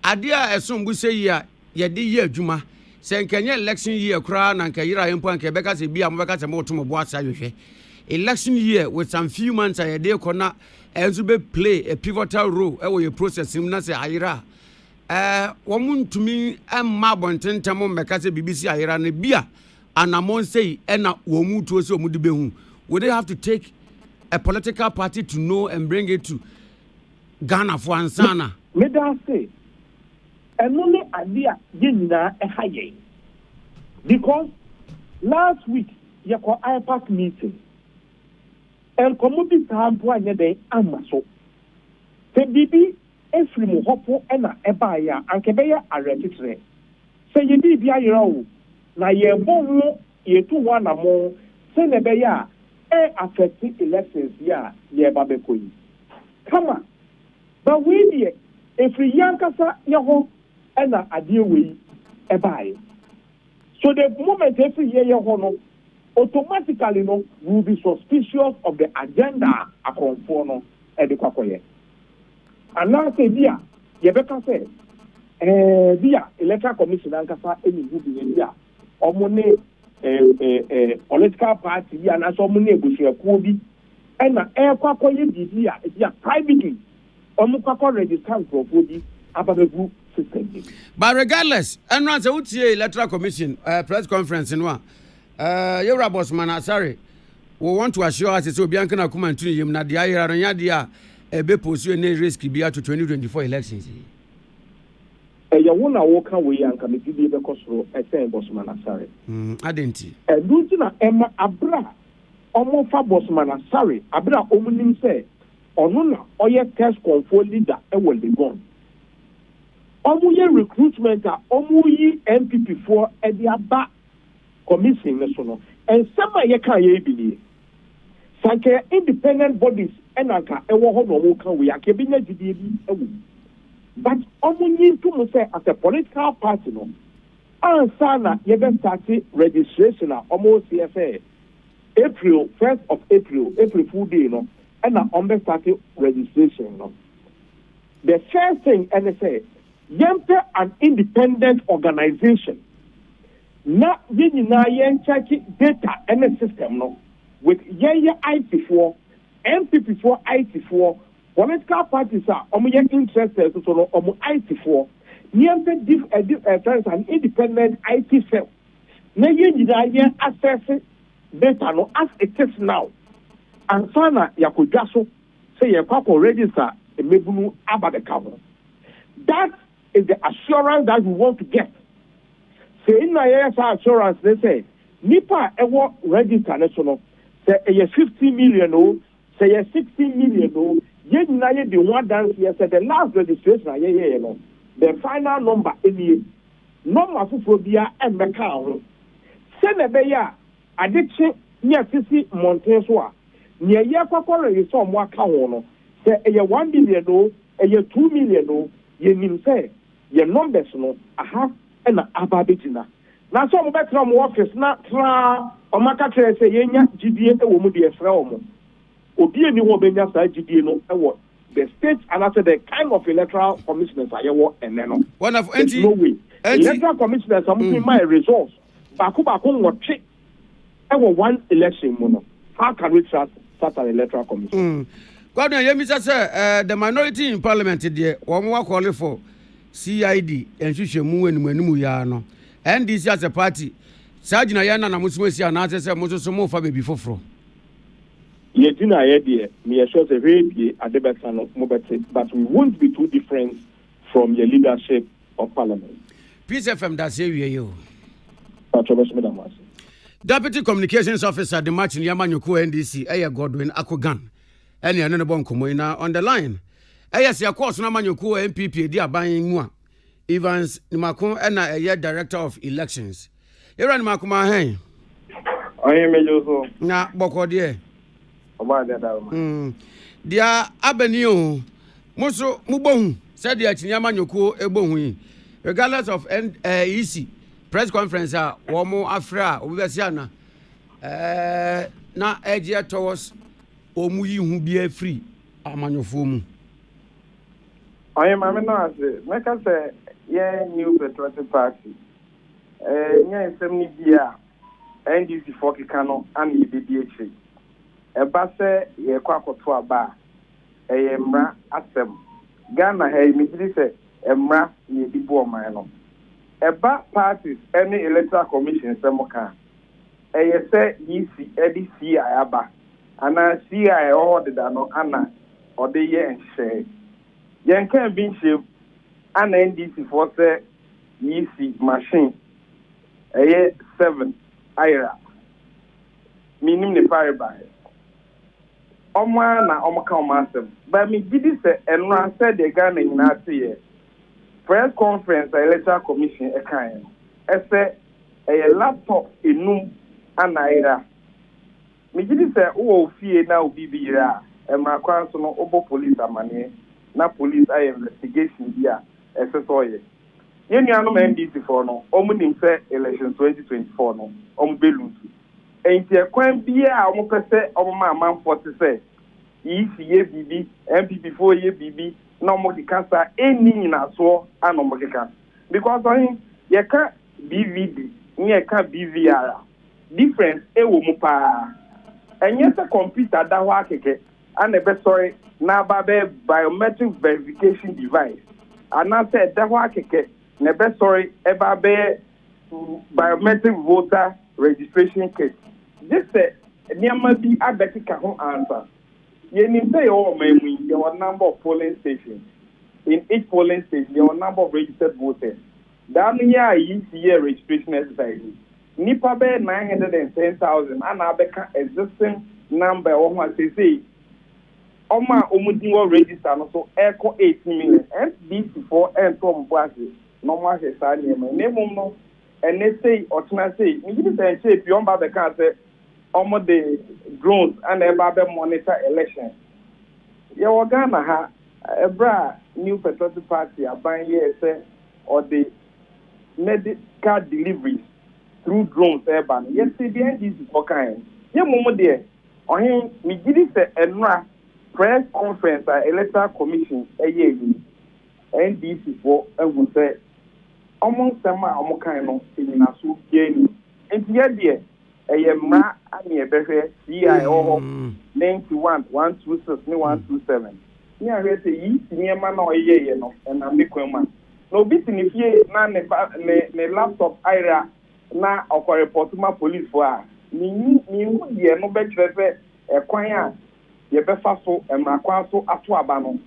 idea as some would say ya year Juma saying Kenya election year crown and Kayira in Point Quebec as a be a Maka Motum of Bossa. Election year with some few months a day corner and to be play a pivotal role over your process in Nasa Ira. Woman to me and Mabonton Tamon Macase BBC Ira and Bia and Amon say and Womu to us Mudibehu. Would they have to take a political party to know and bring it to Ghana for Ansana? Midday say, and only idea Yina a high because last week you call IPAC meeting. And commodity sample and day amaso. The BB Efrimu Hopo and Ebaya and Kebeya are registered. Say ye be Biao. Na ye bon ye 2 1 more. Say Nebeya affecting elections ya ye babekoi. Come on. But we be if we yankasa yaho and a deal we ebay. So the moment every year yaho automatically no will be suspicious of the agenda akon for no e de kwakoye. And now say dia ye beka say dia electoral commission ankasa eni hu bi dia omone political party dia na so omone ebusuakuo bi e na kwakoye dia dia privately omukako register for bi ababebu system. But regardless, and answer utie electoral commission press conference in one your boss man, sorry. We want to assure us so Bianca Kuma to him na dia Yadia a be pursue any risk be to 2024 elections. You want to walk away and come to be the cost a saying bossman, sorry. I didn't. And Lutina Emma Abra, Omofa bossman, sorry. Abra Omunim say, Onuna, or your test control leader, and will be gone. Omuye recruitment, Omuyi MPP4 and the Abba. Commission national and some ye can ye believe. Sanke independent bodies and anka ewo ho no kan we akebenya gidie bi ewu. But omunyi to say as a political party no ansana ye be start registration almost CFA April 1st of April full day no and na on be start registration no. The first thing and say yempe an independent organization. Na yina yen check data and the system no with IT4, MPP4, IT4, political parties are interested so IT4. Niempe an independent IT firm. Na yina yen access data no as it is now. And sana yakudwaso say ye kwako register emebunu ababeka. That is the assurance that we want to get. Say in na assurance they say nipa ewo register national say 50 million o say 60 million o ye nyina ye the one dance here say the last registration ye no the final number any number fufu bia emeka ho say na be ya adichi near sisi mountain so a near ye kwakore yi so mo aka ho no say 1 million o 2 million o ye nim say ye numbers no aha na ababejina na so mo betra mo office na tra o maka kire say ye nya gidie e wo mu de efra o mo obi eni ho benya sa gidie no e wo the state and after the kind of electoral commissioners are you and then one of no way electoral commissioners some my results baku what check one election mono how can we trust such an electoral commission God Mr. Sir the minority in parliament there one more call for CID and Shushamu and Menu ya no NDC as a party Sajina Yana na Muswesi and answer Mosomo for before from Yedina idea, me assure the very Adebetano Mobete, but we won't be too different from your leadership of parliament. Peace FM that's here you. Madam. Deputy Communications Officer the match in Yamanyuku NDC, Aya Godwin Akogan, any another bonkomoina on the line. Aya see a course na Manyuku MPP dia buying one. Evans Nimako and a director of elections. Iran Makuma hey. I am a na Bokodie. Dia abenio muso mubon said the chinyama nyoko ebohu regardless of EC press conference womo afra obesi na eje towards omu yi hu bia free amanyofo mu I am na say make say ye new patriotic party nya nsem ni bia NDC for kano and EBDH eba se ye kwa koto aba emra asem Ghana hey me did say emra ye di bo man no eba parties any electoral commission semoka say yisi edi CI aba ana CI order da no ana ode ye nhye yen kan bi nhye ana NDC for say yisi machine 7 ira minim ne pareba Oma na omaka omasem but me gidi say enra said the Ghana nyina tie press conference electoral commission ekan say a laptop enum anaira me gidi say wo fie na obi bira emra kwan so no obo police amane na police ay investigation bia esesoye yenuano NDC for no omunim say election 2024 no ombelu enti ekwan bia a omo pese omo ma amanfo te say ye bibi MPP for ye bibi na omo dikasa eni nyina so ana omo dika because on ye ka BVD ye ka BVR difference e wo mu pa enye se computer da ho akeke ana be sorry na ba be biometric verification device ana se da ho akeke na be sorry e ba be biometric voter registration kit. This niama bi abetika ho answer. You need say your number of polling stations. In each polling station, your number of registered voters. That means year registration exercise. Nipa be 910,000 and abeka existing number of what they say. Oma omudingo register no so echo 8 million. SBC for and from Brazil. Normal say name no. And they say or say, you say if you want the car say almost the drones and the monitor election. You Ghana ha a new patriotic party are buying here say or the medical deliveries through drones urban. Yes, CBN is for kind. Yeah, momo there. On him, me did say a press conference electoral commission a year. NDC for and will say almost some kind of in a soup game. And the Mra and a better CIO 91 126 127. Near say near man or a year and a big woman. No bit in if ye none a laptop ira na or report to my police for me would be no better a choir, ye befaso and Macquaso at Tuabano.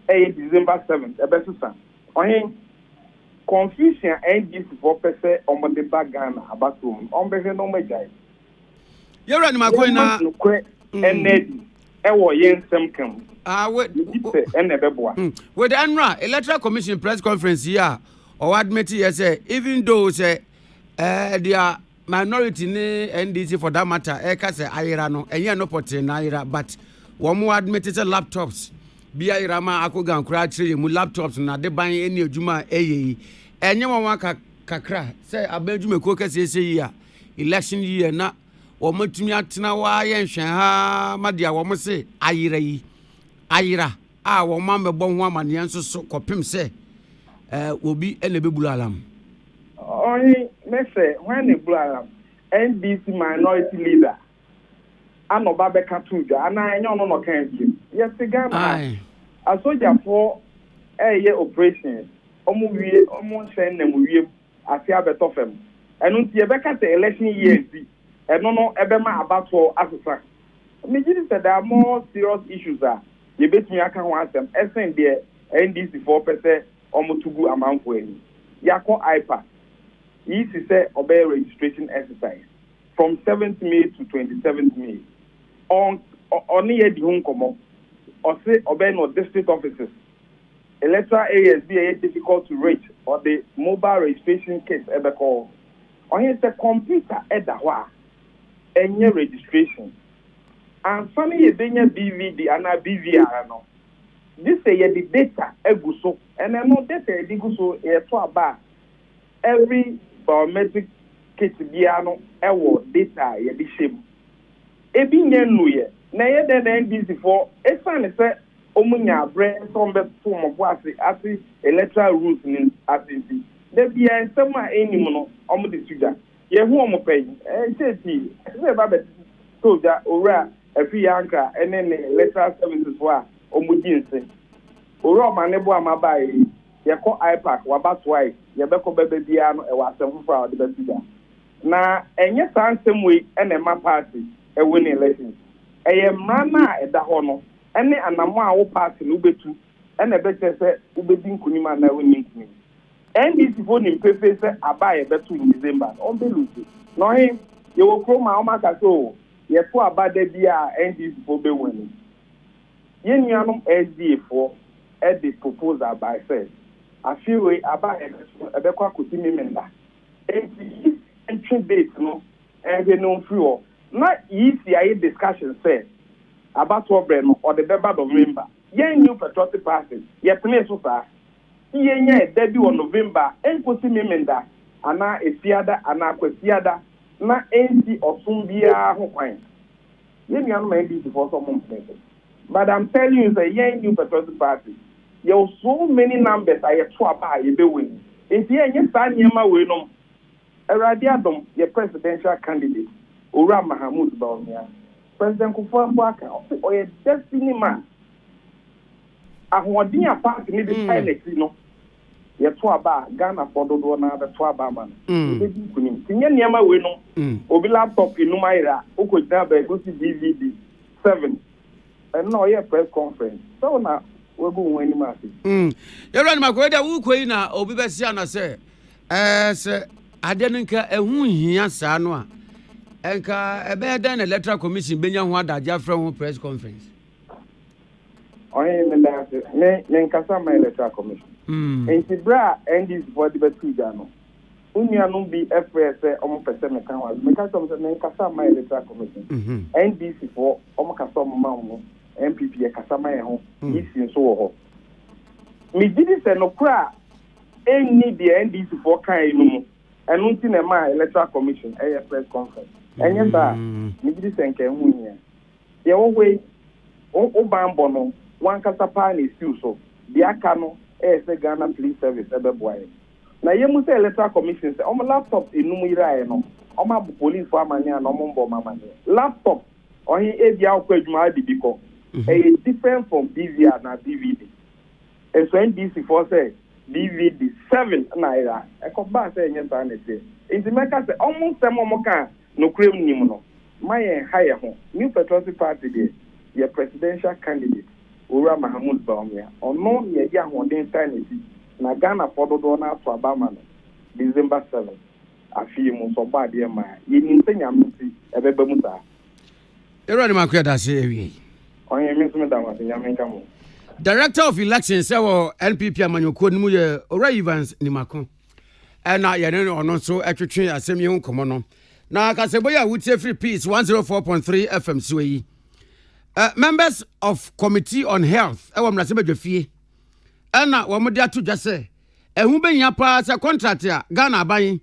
December 7th ebesisa ohin confusion NDC for pese on the back Ghana about room on be no majai you're running my coin now enedi ewo yensem kam with with the ANRA Electoral Commission press conference here or admit yes even though say they are minority ne NDC for that matter say ayira no enye no pote na ayira but one more admitted laptops bi ayira ma akoga nkura kire mu laptops na de ban eni adwuma eyi enye won kakra say abadwuma ko kase yi a election year na wo matumi atena wa ye nhwen ha madia wo se ayira a wo ma mebɔ ho amane nso so kopim se obi ene bebulu alam only me say when the blue NDC minority leader ano ba be katuja ana enyo no kan bi yes Ghana a soldier for ye operation omu wie omu sen na mu wie afi abetofem enu nti e be ka election year nti eno no ebe ma abato asesa me gidi say there are more serious issues ye betumi aka ho asem esen de NDC 4% omu tugu amanfo eni yakọ IPA he said obey registration exercise from 7th May to 27th May. On the home come or say obey no district offices. Electoral areas be difficult to reach or the mobile registration case ever call. On his computer at the any registration. And funny is BVD and BVR no. This say the data eguso and I know data eguso e every biometric kit biano ewo data ye di shame ebi nyenu ye na ye den NDC for esan se omunya bre so mbe to mo boase ati electoral rules ni atinti de bia ensem a enim no omo de suja ye hu omo pay seti se ba be soja ora afi yanka ene electoral services wa omo jinse ora ma ne bo amaba yi ye ko IPAC wabatwai ye beko bebe bia no e wasem fra de besiga na enye sansem we ene ma party e win election eye mrana e da ho no ene anamo a wo party no betu ene bete se ubedi nkunima na woni nkunima NDC for nim pepe se aba ye betu in December on be lose no he ye wo kroma o maka so ye to aba de bia NDC for be win ye nuanom SDA for the proposal by said I feel we about a bequa could see me menda. Entry date no and no free not easy discussion said about what brand or the member of member. Ye new patriotic party, ye place so far. Ye debut on November and could see me menda. Ana a theater, ana questiada, na NC or Sumbia Hawkine. Ye young man before someone places. But I'm telling you, the ye new patriotic party. There are so many numbers I have to apply. You be winning. If you ain't standing my way, no. Eradiadom, your presidential candidate, Ura Mahamoud Baumia, President Kufuor or a destiny man. I want to party me the pilot, you know. Your Twaba, Ghana for the one other Twaba man. Tinga near my way, no. Obi laptop in Numaira, Oko Dabe, go to DVD 7. And no, yeah, press conference. So now. We go when you you run my kweda wu kwei na obi besi ana se se ade nka ehu hia saa no a enka ebe den electoral commission benya ho adaje afra ho press conference oyin me nkasa my electoral commission enti bra NDC for the betuja no unia no bi FS omo pese me kan wa me ka so me nkasa my electoral commission NDC for omo kasa omo ma ho MPP e kasama ye ho isi nso wo ho me gidi se no kra eni the NDC for kan no mu enu nti na ma electoral commission press conference enye ba me gidi se nka hu nya ye wo we o bambo no wan kasapa na isi so the aka no se Ghana police service ebeboaye na ye mu se electoral commission se o laptop enum irae no o ma bu police for amanya na o mbo mamanya laptop ohin ebia okwa adwuma adi biko different from DVR na DVD. And so NDC for say DVD 7 naira. I come back say yes and say. In the matter say almost some more can no cream nim no. My higher home. New Patriotic Party there. Your presidential candidate. Ora Mahmoud Baumia, or no, Yadia Honden Tennessee, Nagana for the donor to Abama, December 7th. I feel most of bad, dear man. You didn't think I'm missing a Bebemuta. You're right, Marquette. I say, I am missing that was in Yamaika. Director of Elections, several NPP Amanyoko Muye, Ora Evans Nimako. And I know not so actually as same young common. Now, Kaseboya would say free peace 104.3 FM Sway. Members of Committee on Health, I want to say, Fee. And now, one more to just say, and who been your pass a contract here, Ghana buying,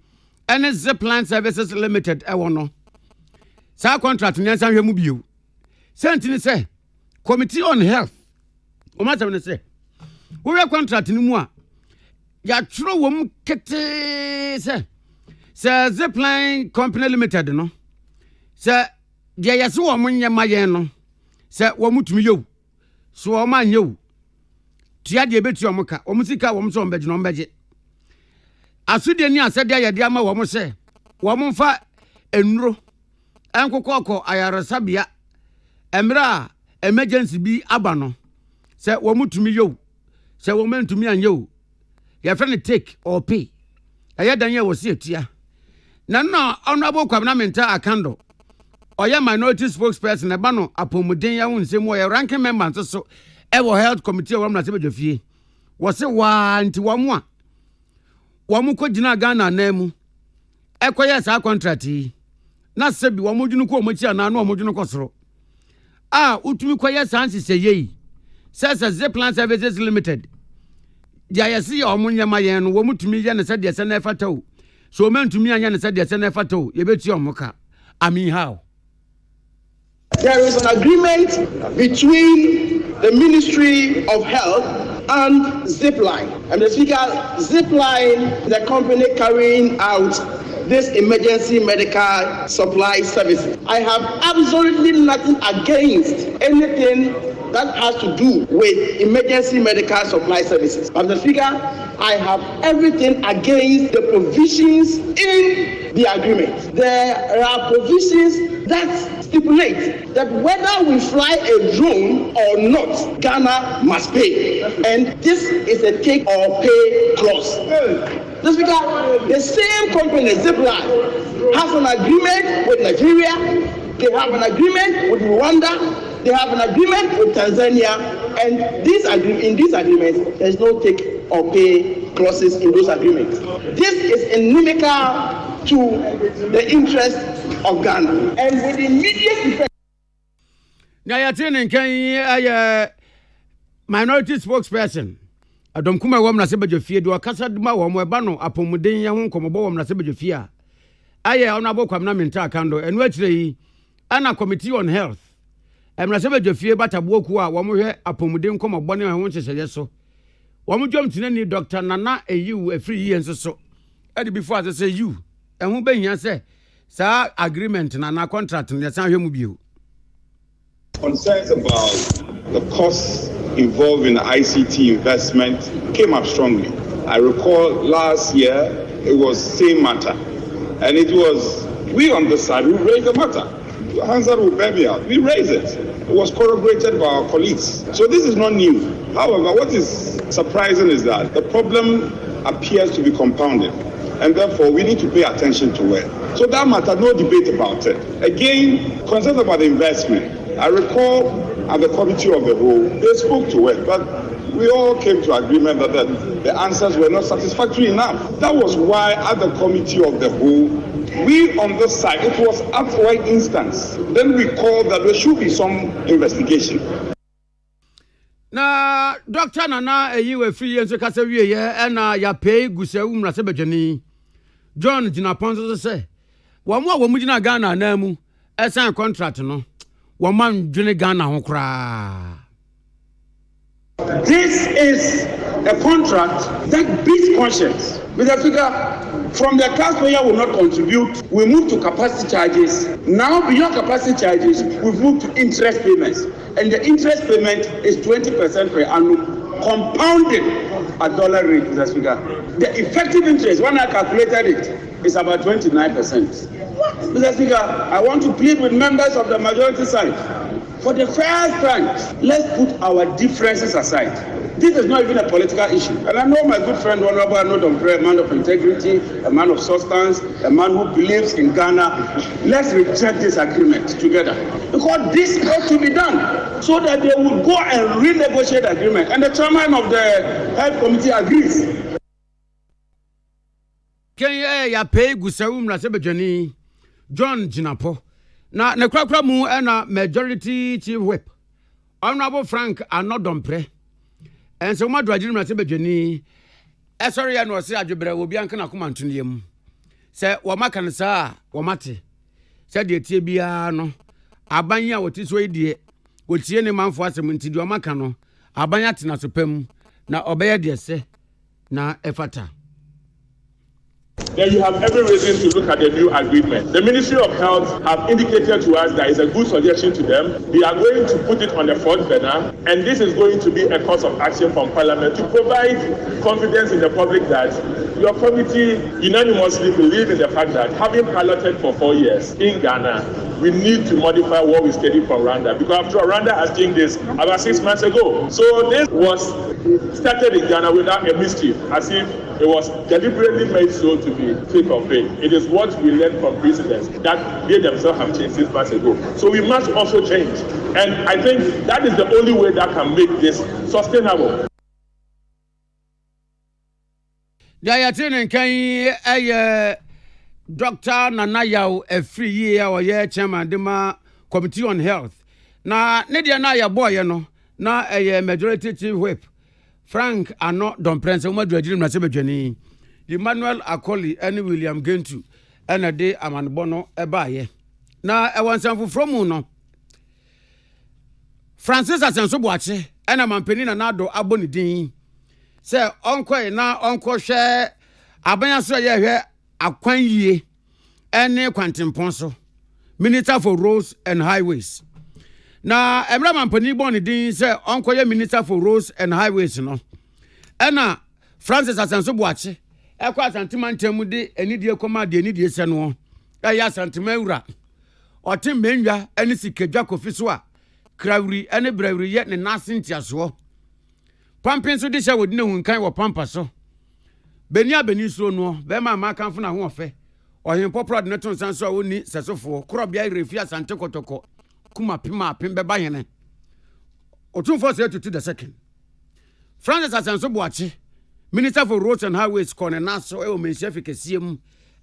and Zipline Services Limited, I want no. Sa contract, Nancy Mubu. Sentence say, Committee on Health. O matter say, we are contract in moi. Ya true woman kete say Zipline Company Limited no. Say dia yaso wo munye mayen no. Say wo mutumi yo. So wo man yo. Tia de betu omuka. Wo musika wo mso mbeje no mbeje. Asude ni asede ya de ama wo mo say wo mfa enuro enkokoko ayaresabia emra emergency bi aba no. Say wo mutumi yo. Say wo mentumi anyo. Your friend take or pay. I had done was it, yeah. Now, honorable Kwamnamenta Akando, or your minority spokesperson, a bano, upon Midday, won't say more ranking member, so ever held committee of Ramla Fee. Was it one to 1 1? Wamuko Jina Ghana name. Equires our contract. Not said one Mujunuko Mucha and no Mujuno Cosro. Ah, Utumi Quayas answer say ye. Says a Zipline Services Limited. Dia see or munya mayen wo mutumi ya na said ya na fato so men to me anya na said ya na fato ye beti omoka. I mean how there is an agreement between the Ministry of Health and Zipline, and the speaker, Zipline, the company carrying out this emergency medical supply services. I have absolutely nothing against anything that has to do with emergency medical supply services. Mr. Speaker, I have everything against the provisions in the agreement. There are provisions that stipulate that whether we fly a drone or not, Ghana must pay. And this is a take or pay clause. Mr. Speaker, the same company, Zipline, has an agreement with Nigeria, they have an agreement with Rwanda, they have an agreement with Tanzania, and in these agreements, there's no take or pay clauses in those agreements. This is inimical to the interest of Ghana, and with immediate effect. Now, you're telling a minority spokesperson. Adom kuma wam na sebeje fie do akasa duma wam eba no apomuden ya ho nkomobo wam na sebeje fie a aye onabo Kwamnamenta Akando enu akire yi ana committee on health emra sebeje fie batabuoku a wam hwe apomuden nkomobo ne ho ncheseye so wam dwom tinani Dr. Nana Eyiwu afri yi enso edi before as say you ehun behia say sa agreement na contract ne san hwe mu bio. Concerns about the costs involved in the ICT investment came up strongly. I recall last year it was same matter, and it was we on the side who raised the matter. Hansard will bear me out. We raised it. It was corroborated by our colleagues. So this is not new. However, what is surprising is that the problem appears to be compounded, and therefore we need to pay attention to it. So that matter, no debate about it. Again, concerns about the investment. I recall at the committee of the whole, they spoke to it, but we all came to agreement that the answers were not satisfactory enough. That was why at the committee of the whole, we on this side, it was up to one instance. Then we called that there should be some investigation. Na Dr. Nana Eyiwu free and so kasa wie ye na ya pay gusewu mrase bejani. John Jinaponzo say, "Wa mu a wo mu gina Ghana na mu, esan contract no. Woman dwene Ghana ho kra." This is a contract that beats conscience. With the figure from the taxpayer will not contribute, we move to capacity charges. Now beyond capacity charges, we've moved to interest payments. And the interest payment is 20% per annum, compounded at dollar rate with the figure. The effective interest, when I calculated it, is about 29%. Mr. Speaker, I want to plead with members of the majority side For the first time, let's put our differences aside. This is not even a political issue. And I know my good friend, Honorable Anodombre, a man of integrity, a man of substance, a man who believes in Ghana. Let's reject this agreement together. Because this ought to be done so that they will go and renegotiate the agreement. And the chairman of the health committee agrees. Can ya pay Gusawum Rasebejani, John Jinapo. Na nekrakra mu na majority chief whip. Honorable Frank Anodombre. And so much Rajin Rasebejani. Sorry, I know say Ajubra will be Akan Akumantundium. Say Wamakan sa Wamate. Said the Tibiano. Abanya what is way dear. Would see any man for us into Wamakano. Abanyatina supem. Na obey dear say. Na efata. Then you have every reason to look at the new agreement. The Ministry of Health have indicated to us that it's a good suggestion to them. They are going to put it on the front burner, and this is going to be a course of action from Parliament to provide confidence in the public that your committee unanimously believe in the fact that having piloted for 4 years in Ghana, we need to modify what we studied from Rwanda, because after all, Rwanda has changed this about 6 months ago. So this was started in Ghana without a mischief, as if it was deliberately made so to be fake or fake. It is what we learned from precedents that they themselves have changed 6 months ago. So we must also change. And I think that is the only way that can make this sustainable. Diatine can Dr. Nanayao a free year or year chairman Dema Committee on Health. Na Nedia Naya boy no na a majority chief whip. Frank are not Don Prince and what Rajin Rasebejani. Emmanuel Akoli and William Gentu and a day Aman Bono a baye. Na I want some from Uno. Francis as and so watch and a man penina nado abonidin. Say uncle na uncle share Abanya so ye akwan yie ene kwanten ponso Minister for Roads and Highways. Na emra mampani boni din say uncle ye Minister for Roads and Highways no. Ena Francis Asenso Boache ekwa asantima ntemu de enidie koma de enidie se no. Ya asantima ewura. Otim menwa ene sikedwa kofi so a krawuri ene brawuri ye ne nasintiaso. Pampin so de sha wodi ne hunkan wo pampa so. Benia beni so no be ma makanfo na ho ofe. Ohin poprod ne ton sanso a woni sesofo. Krobia refi asante kotoko. Kuma pima pimbe ba hene. Otumfo say to the second. Francis Asenso Boache, Minister for Roads and Highways, Corner Naso, Minister Kesiem,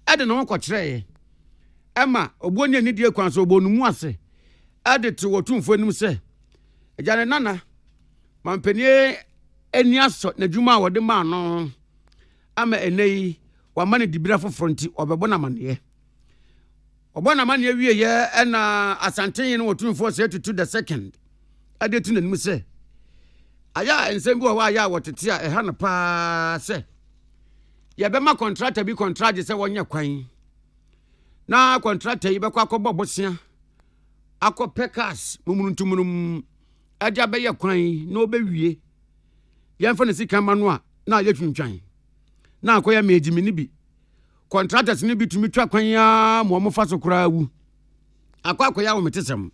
added no cotre. Emma, Obonia Nidia Quanso Bonumuase, added to what Tumfo say. A Janana, Mampenier, Eniaso, Nejuma, or the man, no. Ama Enei, one money the Brafo Fronti, or Bonaman, Obonaman, ye, and Asante, or Tumfo said to the second. Added to the Muse. Aya ensembu wa ya wotetia e hana pa se ye be ma contractor bi contract se wonya kwan na contractor yi be kwa akobọ bosia akopecas mumuruntumunum aja be ye kwan na obewie ye mfa ne sika manu a na ye twuntwan na akoya mejimi ni bi contractors ni bi tumi twa kwan ya mo fa so kura wu akoya wo metesem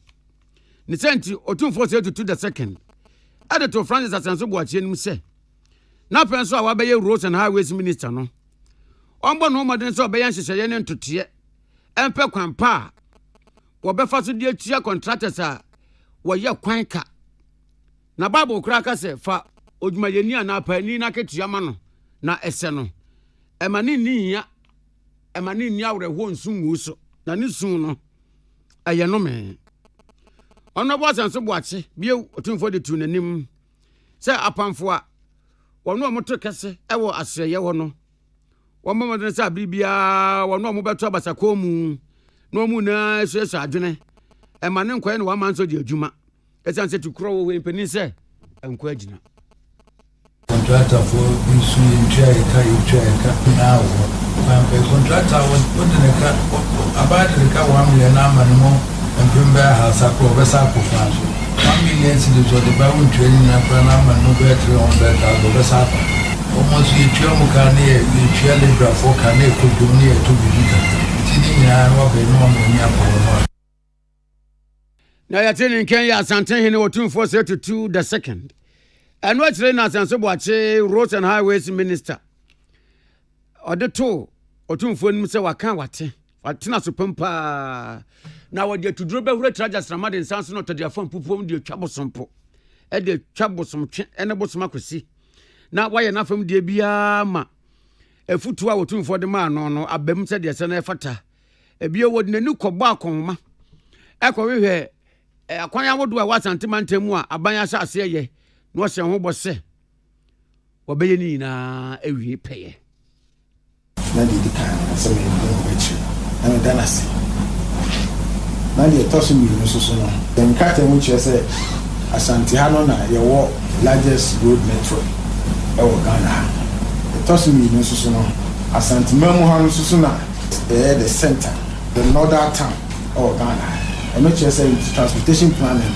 ni senti otumfo se to the second. Added to Francis Asenso Boache nim say na penso a wabeye Roads and Highways minister no ombo no modern so obeyan hyehyeye ne ntote empe kwan pa wo befa so de atua contractors a wo ye kwan ka na bible kura ka se fa odwumayeni ana pa ni na ketua ma no na ese no emani ni awre ho nsunwu so na ni sun no aye no me Honorable Asenso Boache bie otumfo de tu nanim se apamfo a wono omoto kese ewo asreye wo no wo momodene se abibia wono omobeto abasako mu no mu na esuesu adwene e ma ne nkwa ne wa manso de adwuma esanse tukro wo empeni se enkwa agina contractor for bisu intraika now pampe contractor wodene ka abade ka 1 million na manimo Mpembe hasako besako fanso 1 million cedis or the Bible training na plana man no be 300,000 besako almost you tell mo kan e you libra for kan e ko doni e to bibika tini nya no be no mo nya ko no na ya tene nkan ya Asante hene otumfo say to 2 the second and what train Asanso Boache Roads and Highways Minister odeto otumfo nim say waka wate watena so pampa na wode tuduro behura traja sramade nsanso no to de afam pupom de twabosompo e de twabosomtwe ene bosom akosi na waye na fam de bia ma efutu a otumfo de ma no abam se de se na efata ebie wodi nani kɔbɔ akonma ekɔhwehwɛ akwanya wodo a Asante mantemu a abanya asase ye no se ho bɔse wɔbɛyɛ ni na ewie pɛyɛ na di kan se me no wechi na me danasi na di toso mi no so no den kata mu kire se Asante ha no na yɛwɔ largest road network ɛwɔ Ghana toso mi no so no Asante mamu ha no so na the center the northern town of Ghana. I'm not just saying transportation planning.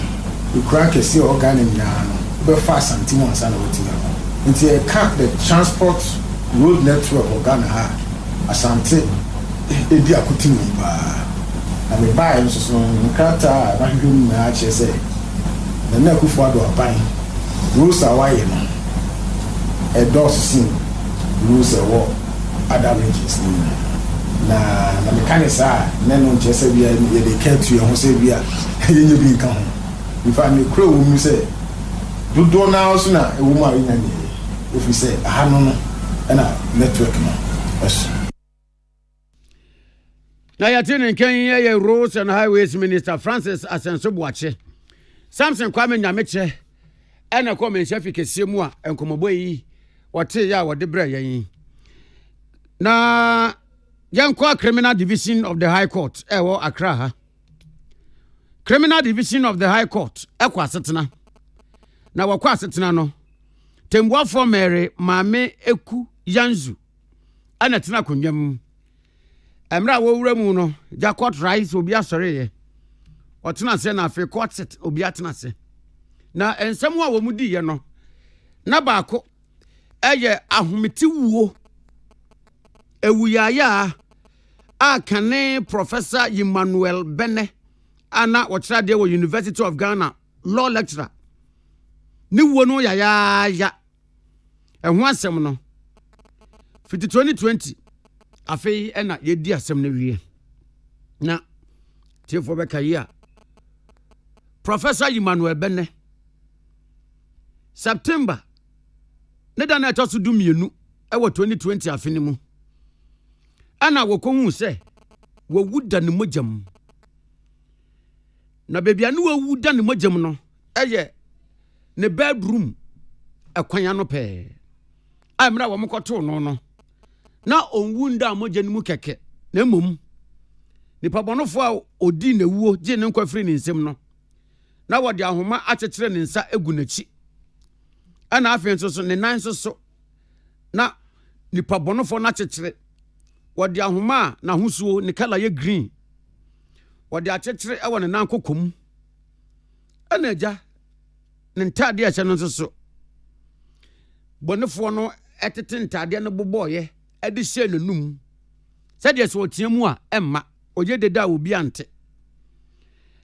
We crank a sea organ in Ghana. Be fast and Timon and Sanotia. Until a cut the transport road network of Ghana. Asante, Edia Kutini. I may buy him so Kata, I say. The Naku Fado are buying. Rules are why a doors sing. Rules are war. Other regions. Na mekanisa na no nchese bia ye de katu ye ho se bia ye nye bi nka ho ifa me kro wo mu se dodo na also na e wo ma nya ni ofi se aha no na network no yes na ya tene nkan ye Roads and Highways Minister Francis Asenso Boache Samson Kwame Nyameche ena ko men shafi kese mu a enkomobo yi wote ya wode bra yan na Yankwa Criminal Division of the High Court, Ewo Accra. Criminal Division of the High Court, Ekwa Setena. Na wakwa setena no. Tembwa for Mary, Mame Eku Yanzu. Ana tena kunyam. Emra wo wura mu no, ja court rise obi asore ye. Otena se na afi court set obi atena se. Na ensem wa wo mudi ye no. Na baako eye ahometi wuo. Ewuyaya Akan Professor Emmanuel Bene ana wachira de wo University of Ghana law lecturer ni wo no ya ehun asem no 2020 afei ena yedi asem na wie na tifo beka yi a Professor Emmanuel Bene September ne da na etoso du mienu ewo 2020 afeni mu ana wokohu se wowuda ne mojam na bebia ne wowuda ne mojam no eye ne bedroom akwanya no pe amra wo mkoto no na onwunda moja ne mu keke na mom nipa bonofo a odi na wuo je ne nkwafiri ne nsem no na wode ahoma akekere ne nsa egu nachi ana afen so ne nan so na nipa bonofo na akekere wode ahoma na husuo ne kala ye green wode akekere e wone nan kokom ana agya ne ntade a che no so bonefo no etete ntade no boboye ede hye nanum sede so otiamu a emma oje deda obi ante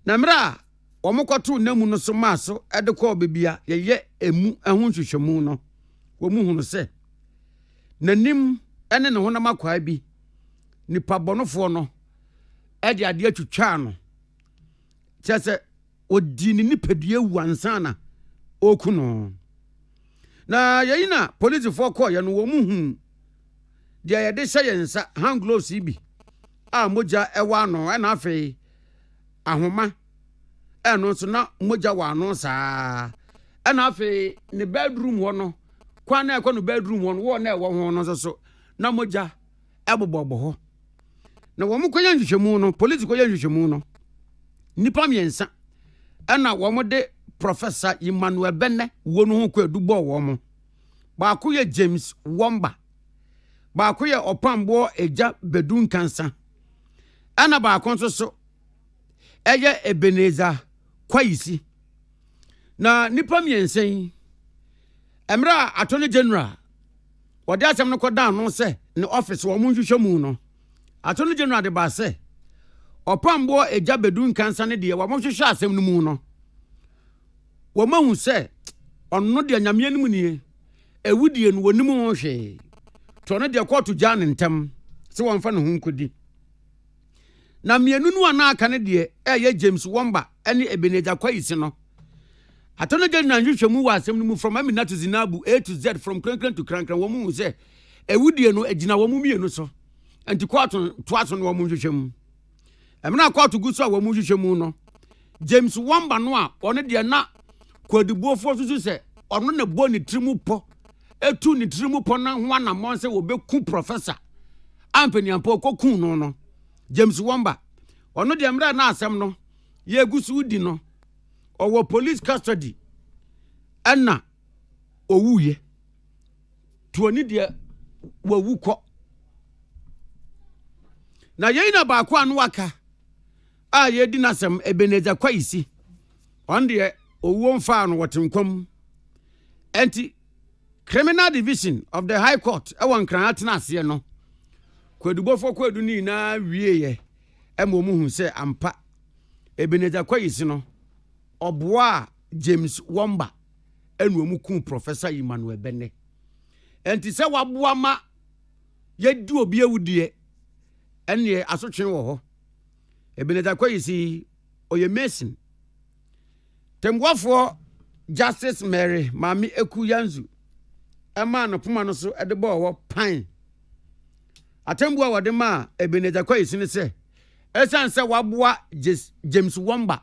na mra omokoto namu no so maso ede ko bebia ye emu ehun hwehwemu no wo mu hunu se nanim ene ne honam akwa bi nipa bonofo no ede ade atwitwa no chese odi ni nipadua wansana okuno na yeyina police for call ye no wo mu hu de ye de hye yensa hand gloves bi a moja ewa no na afei ahoma eno so na moja wa no saa na afei ne bedroom ho no kwa na ekọ no bedroom ho no wo na ewo ho no so na moja ebobobo ho na wo mu koyan hwehwemu no police koyan hwehwemu no nipa miensa ana wo mo de Professor Emmanuel Bene wo no ho kwa dubo wo mo ba ko ye James Womba ba ko ye opambo eja bedun kansa ana ba ko so eye Ebeneza Kwayisi na nipa miensa yi emra Attorney General wode asem no kodan no se ne office wo mu hwehwemu no Attorney General de ba se opambo eja bedun kansa ne de wa mo hwehwe asem no mu no wo mahu se onno de nyame anim nie ewudie no wonim ho hwe to no de court jan ntem se won fa no hu nkodi na mienu no ana aka ne de eye James Womba ene Ebenezer Kwayisi no atono de na nhwehwemu wa asem no mu from Amina to Zinabu A to Z from Krankran to Krankran wo mu se ewudie no agina wo mu mienu so anti court to aso no wo mu nhwehwemu emna court gu so wo mu nhwehwemu no James Womba no a one de na kwadibuofo so se ono na bo ni trimu po etu ni trimu po na ho na monse wo beku professor Anthony Ampo kokun no James Womba ono de mra na asem no ye gusu di no owo police custody enna owuye tuoni de wawu ko na ye na ba ko anu aka a ye di na asem Ebenezer Kwayisi on de owuo mfa no wotenkwam anti criminal division of the high court ewon kran atena ase no kwadubofo kwadu ni na wieye emomu hu se ampa Ebenezer Kwayisi no oboa James Womba enuomu ku professor Emmanuel Benne anti se waboa ma yedi obi awudie ene asotwe wo ho Ebenezer Kwayisi oye Mason Tembuafo Justice Mary Mami Eku Yanzu ema no poma no so edebo wo pan atembua wode ma Ebenezer Kwayisi ne se esanse waboa James Womba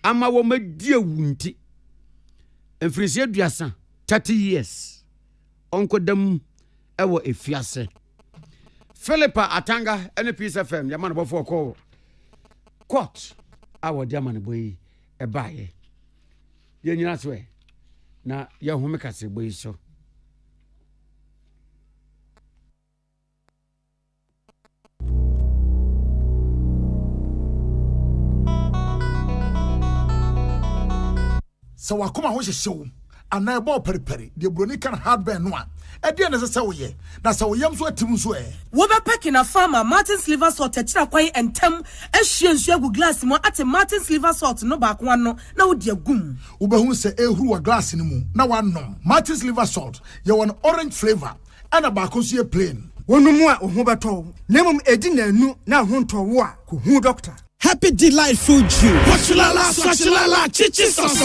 ama wo madi awunti emfirisi aduasa 30 years onkodam ewo efiase Philippa Atanga NPS FM yama no bofo ko court awodi ama no boyi ebaye yenyina so na yahome kase boyi so so wakoma ho hyehyew ana ebo periperi de broni kan hardware no a ede ne se woye na se woyam so atim so wo be peki na farmer Martin's liver salt akira kwan entem ahie nsu agu glass mu ate Martin's liver salt no ba ko no na wo de agum wo be hu se ehuru wa glass ni mu na wanom Martin's liver salt ye won orange flavor ana ba ko so plain wonumu a ohu beto nemum edi na anu na ho ntowo a ko hu doctor Happy Delightful Juice. Wachulala, swachulala, chichi soso.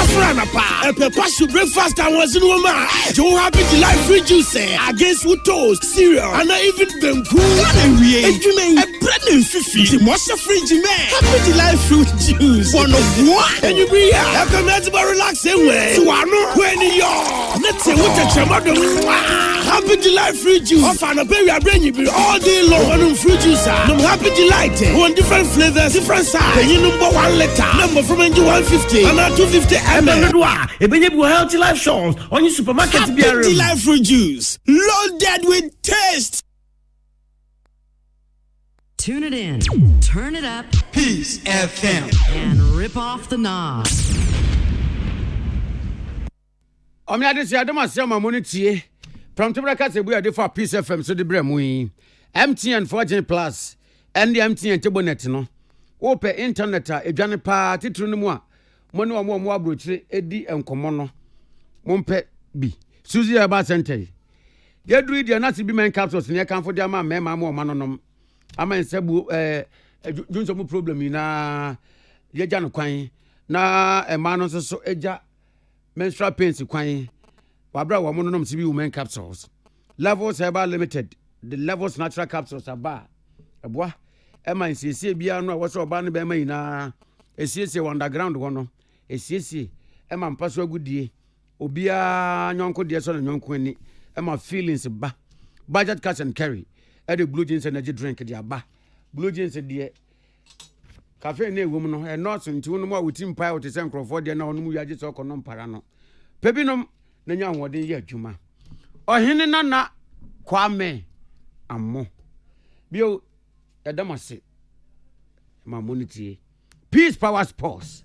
Afrana pa. Epe pashu breakfast and was in woman. Joe Happy Delightful Juice. Against with toast, cereal, and even them cool. And we ain't a bread and fifi. The most free man. Happy Delightful Juice. One of one. And you be here. I come out to relax anyway. So I know when you're. Let's say what the chamado. Happy Delightful Juice. Off and a baby, I bring you all day long. One fruit juice. No Happy Delight. One different flavor. Different size. You number 1 liter. Number from 150. And 250 ml. Ebenye healthy life shows on your supermarket. Happy Delightful Juice. Loaded with taste. Tune it in. Turn it up. Peace FM. And rip off the knob. Omiade si adama se mamonity. From Tubraka se buya de for Peace FM so de bremu. MTN 4G Plus. And the MTN Tebonet no. Ope internet a edwane pa titru no mu a mo ne omo abrochire edi enkomo no mompe bi Suzy Aba Center yedru dia na bi men capsules ne kan fo dia ma mema ma oma nonom ama nsabu junso mu problem na yeja no kwan na ema no so eja menstrual pains kwan wabra wo mo nonom sibi women capsules Levels Herbal Limited the Levels Natural Capsules aba eboa ema nsiesie bia no a wo so oba ne be ma ina esiesie underground ho no esiesie ema mpaso agudie obia nyonko de so na nyonko ani ema feelings ba budget cash and carry e the blue jeans energy drink de aba blue jeans de cafe na ewom no e not nti wo no ma wutim pa wo te se nkrofo de na ono mu yaje so kono mpara no pebinom na nya hode ye adwuma ohene nana kwame ammo bio Edamase Mamonity Peace Power Sports